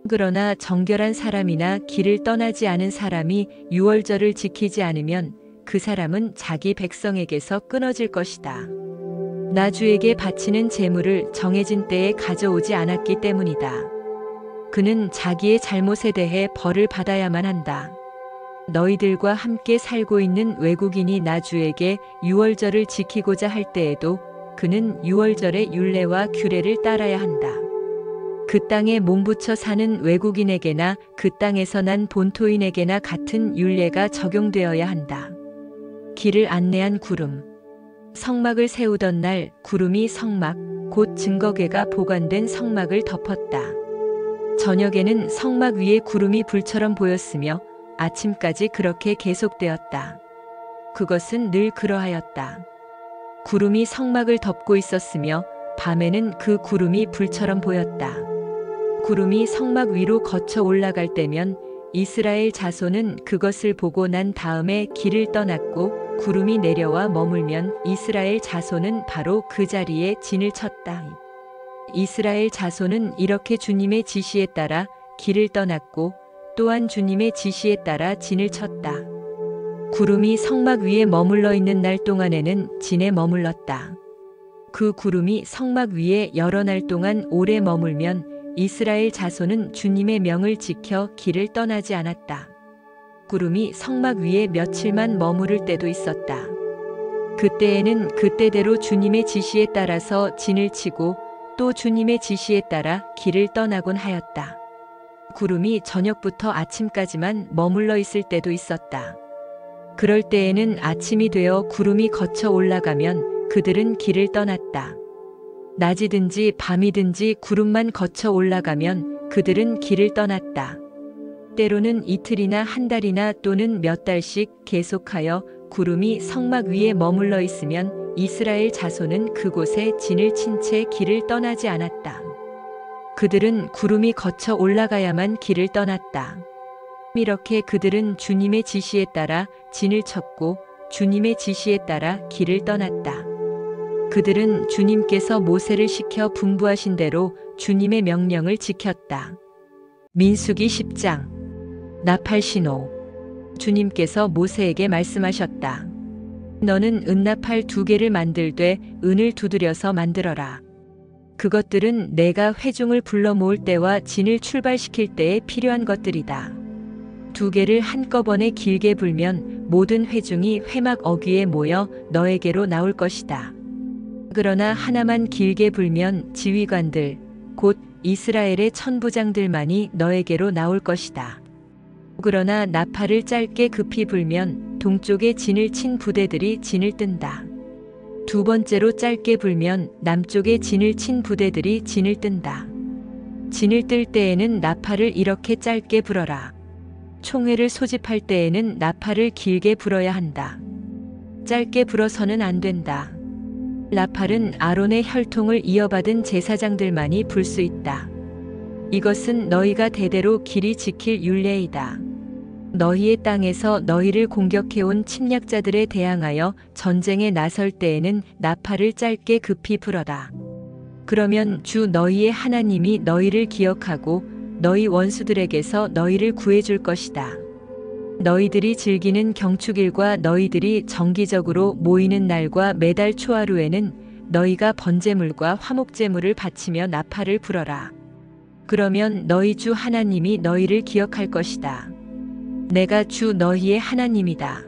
그러나 정결한 사람이나 길을 떠나지 않은 사람이 유월절을 지키지 않으면 그 사람은 자기 백성에게서 끊어질 것이다. 나 주에게 바치는 제물을 정해진 때에 가져오지 않았기 때문이다. 그는 자기의 잘못에 대해 벌을 받아야만 한다. 너희들과 함께 살고 있는 외국인이 나 주에게 유월절을 지키고자 할 때에도 그는 유월절의 율례와 규례를 따라야 한다. 그 땅에 몸붙여 사는 외국인에게나 그 땅에서 난 본토인에게나 같은 율례가 적용되어야 한다. 길을 안내한 구름. 성막을 세우던 날 구름이 성막, 곧 증거궤가 보관된 성막을 덮었다. 저녁에는 성막 위에 구름이 불처럼 보였으며 아침까지 그렇게 계속되었다. 그것은 늘 그러하였다. 구름이 성막을 덮고 있었으며 밤에는 그 구름이 불처럼 보였다. 구름이 성막 위로 거쳐 올라갈 때면 이스라엘 자손은 그것을 보고 난 다음에 길을 떠났고, 구름이 내려와 머물면 이스라엘 자손은 바로 그 자리에 진을 쳤다. 이스라엘 자손은 이렇게 주님의 지시에 따라 길을 떠났고 또한 주님의 지시에 따라 진을 쳤다. 구름이 성막 위에 머물러 있는 날 동안에는 진에 머물렀다. 그 구름이 성막 위에 여러 날 동안 오래 머물면 이스라엘 자손은 주님의 명을 지켜 길을 떠나지 않았다. 구름이 성막 위에 며칠만 머무를 때도 있었다. 그때에는 그때대로 주님의 지시에 따라서 진을 치고 또 주님의 지시에 따라 길을 떠나곤 하였다. 구름이 저녁부터 아침까지만 머물러 있을 때도 있었다. 그럴 때에는 아침이 되어 구름이 거쳐 올라가면 그들은 길을 떠났다. 낮이든지 밤이든지 구름만 거쳐 올라가면 그들은 길을 떠났다. 때로는 이틀이나 한 달이나 또는 몇 달씩 계속하여 구름이 성막 위에 머물러 있으면 이스라엘 자손은 그곳에 진을 친 채 길을 떠나지 않았다. 그들은 구름이 거쳐 올라가야만 길을 떠났다. 이렇게 그들은 주님의 지시에 따라 진을 쳤고 주님의 지시에 따라 길을 떠났다. 그들은 주님께서 모세를 시켜 분부하신 대로 주님의 명령을 지켰다. 민수기 10장. 나팔신호. 주님께서 모세에게 말씀하셨다. 너는 은나팔 2개를 만들되 은을 두드려서 만들어라. 그것들은 내가 회중을 불러 모을 때와 진을 출발시킬 때에 필요한 것들이다. 2개를 한꺼번에 길게 불면 모든 회중이 회막 어귀에 모여 너에게로 나올 것이다. 그러나 하나만 길게 불면 지휘관들, 곧 이스라엘의 천부장들만이 너에게로 나올 것이다. 그러나 나팔을 짧게 급히 불면 동쪽에 진을 친 부대들이 진을 뜬다. 2번째로 짧게 불면 남쪽에 진을 친 부대들이 진을 뜬다. 진을 뜰 때에는 나팔을 이렇게 짧게 불어라. 총회를 소집할 때에는 나팔을 길게 불어야 한다. 짧게 불어서는 안 된다. 나팔은 아론의 혈통을 이어받은 제사장들만이 불 수 있다. 이것은 너희가 대대로 길이 지킬 율례이다. 너희의 땅에서 너희를 공격해온 침략자들에 대항하여 전쟁에 나설 때에는 나팔을 짧게 급히 불어라. 그러면 주 너희의 하나님이 너희를 기억하고 너희 원수들에게서 너희를 구해줄 것이다. 너희들이 즐기는 경축일과 너희들이 정기적으로 모이는 날과 매달 초하루에는 너희가 번제물과 화목제물을 바치며 나팔을 불어라. 그러면 너희 주 하나님이 너희를 기억할 것이다. 내가 주 너희의 하나님이다.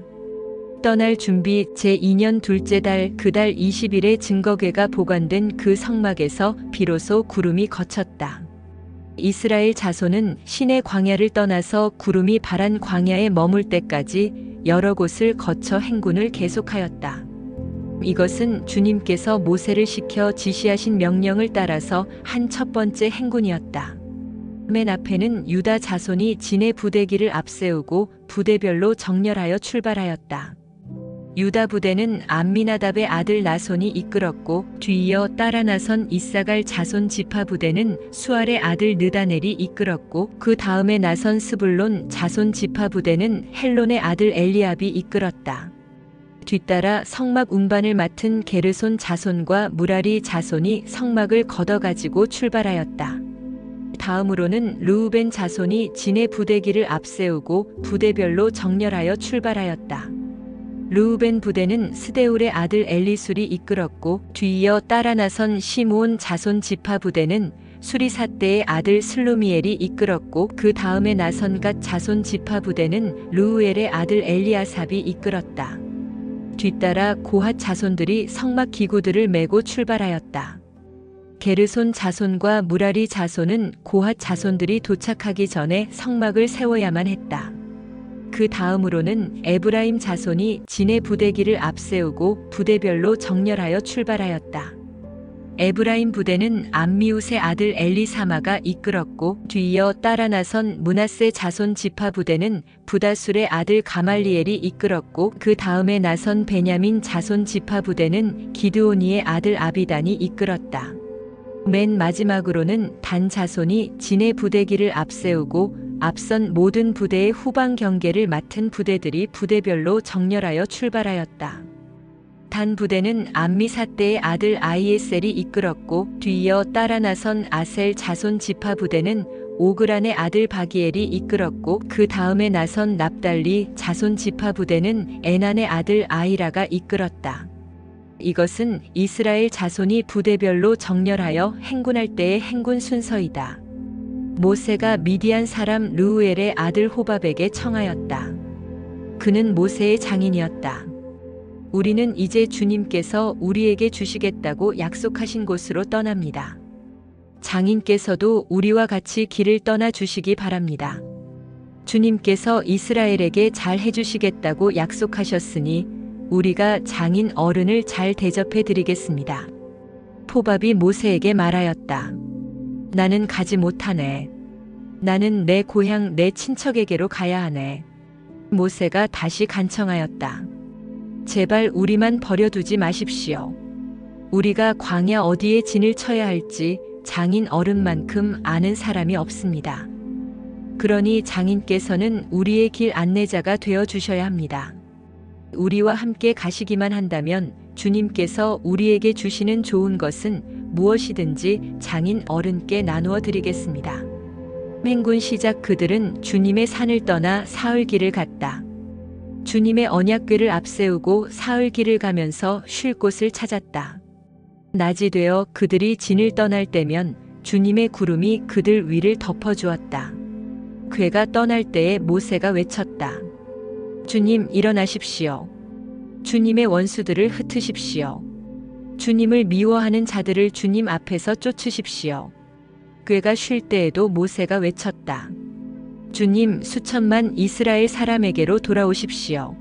떠날 준비 제2년 둘째 달 그 달 20일에 증거궤가 보관된 그 성막에서 비로소 구름이 거쳤다. 이스라엘 자손은 시내 광야를 떠나서 구름이 바란 광야에 머물 때까지 여러 곳을 거쳐 행군을 계속하였다. 이것은 주님께서 모세를 시켜 지시하신 명령을 따라서 한 첫 번째 행군이었다. 맨 앞에는 유다 자손이 진의 부대기를 앞세우고 부대별로 정렬하여 출발하였다. 유다 부대는 암미나답의 아들 나손이 이끌었고 뒤이어 따라 나선 이사갈 자손 지파 부대는 수알의 아들 느다넬이 이끌었고 그 다음에 나선 스불론 자손 지파 부대는 헬론의 아들 엘리압이 이끌었다. 뒤따라 성막 운반을 맡은 게르손 자손과 무라리 자손이 성막을 걷어가지고 출발하였다. 다음으로는 르우벤 자손이 진의 부대기를 앞세우고 부대별로 정렬하여 출발하였다. 르우벤 부대는 스데울의 아들 엘리술이 이끌었고 뒤이어 따라 나선 시므온 자손 지파 부대는 수리사대의 아들 슬루미엘이 이끌었고 그 다음에 나선 갓 자손 지파 부대는 르우엘의 아들 엘리아삽이 이끌었다. 뒤따라 고핫 자손들이 성막 기구들을 메고 출발하였다. 게르손 자손과 무라리 자손은 고핫 자손들이 도착하기 전에 성막을 세워야만 했다. 그 다음으로는 에브라임 자손이 진의 부대기를 앞세우고 부대별로 정렬하여 출발하였다. 에브라임 부대는 암미웃의 아들 엘리사마가 이끌었고, 뒤이어 따라 나선 므낫세 자손 지파 부대는 부다술의 아들 가말리엘이 이끌었고, 그 다음에 나선 베냐민 자손 지파 부대는 기드오니의 아들 아비단이 이끌었다. 맨 마지막으로는 단 자손이 진의 부대기를 앞세우고, 앞선 모든 부대의 후방 경계를 맡은 부대들이 부대별로 정렬하여 출발하였다. 단 부대는 암미사떼의 아들 아이에셀이 이끌었고, 뒤이어 따라 나선 아셀 자손 지파 부대는 오그란의 아들 바기엘이 이끌었고, 그 다음에 나선 납달리 자손 지파 부대는 에난의 아들 아이라가 이끌었다. 이것은 이스라엘 자손이 부대별로 정렬하여 행군할 때의 행군 순서이다. 모세가 미디안 사람 르우엘의 아들 호밥에게 청하였다. 그는 모세의 장인이었다. 우리는 이제 주님께서 우리에게 주시겠다고 약속하신 곳으로 떠납니다. 장인께서도 우리와 같이 길을 떠나 주시기 바랍니다. 주님께서 이스라엘에게 잘 해주시겠다고 약속하셨으니 우리가 장인 어른을 잘 대접해 드리겠습니다. 호밥이 모세에게 말하였다. 나는 가지 못하네. 나는 내 고향 내 친척에게로 가야 하네. 모세가 다시 간청하였다. 제발 우리만 버려두지 마십시오. 우리가 광야 어디에 진을 쳐야 할지 장인 어른만큼 아는 사람이 없습니다. 그러니 장인께서는 우리의 길 안내자가 되어 주셔야 합니다. 우리와 함께 가시기만 한다면 주님께서 우리에게 주시는 좋은 것은 무엇이든지 장인 어른께 나누어 드리겠습니다. 행군 시작 그들은 주님의 산을 떠나 사흘길을 갔다. 주님의 언약궤를 앞세우고 사흘길을 가면서 쉴 곳을 찾았다. 낮이 되어 그들이 진을 떠날 때면 주님의 구름이 그들 위를 덮어주었다. 궤가 떠날 때에 모세가 외쳤다. 주님 일어나십시오. 주님의 원수들을 흩으십시오. 주님을 미워하는 자들을 주님 앞에서 쫓으십시오. 궤가 쉴 때에도 모세가 외쳤다. 주님 수천만 이스라엘 사람에게로 돌아오십시오.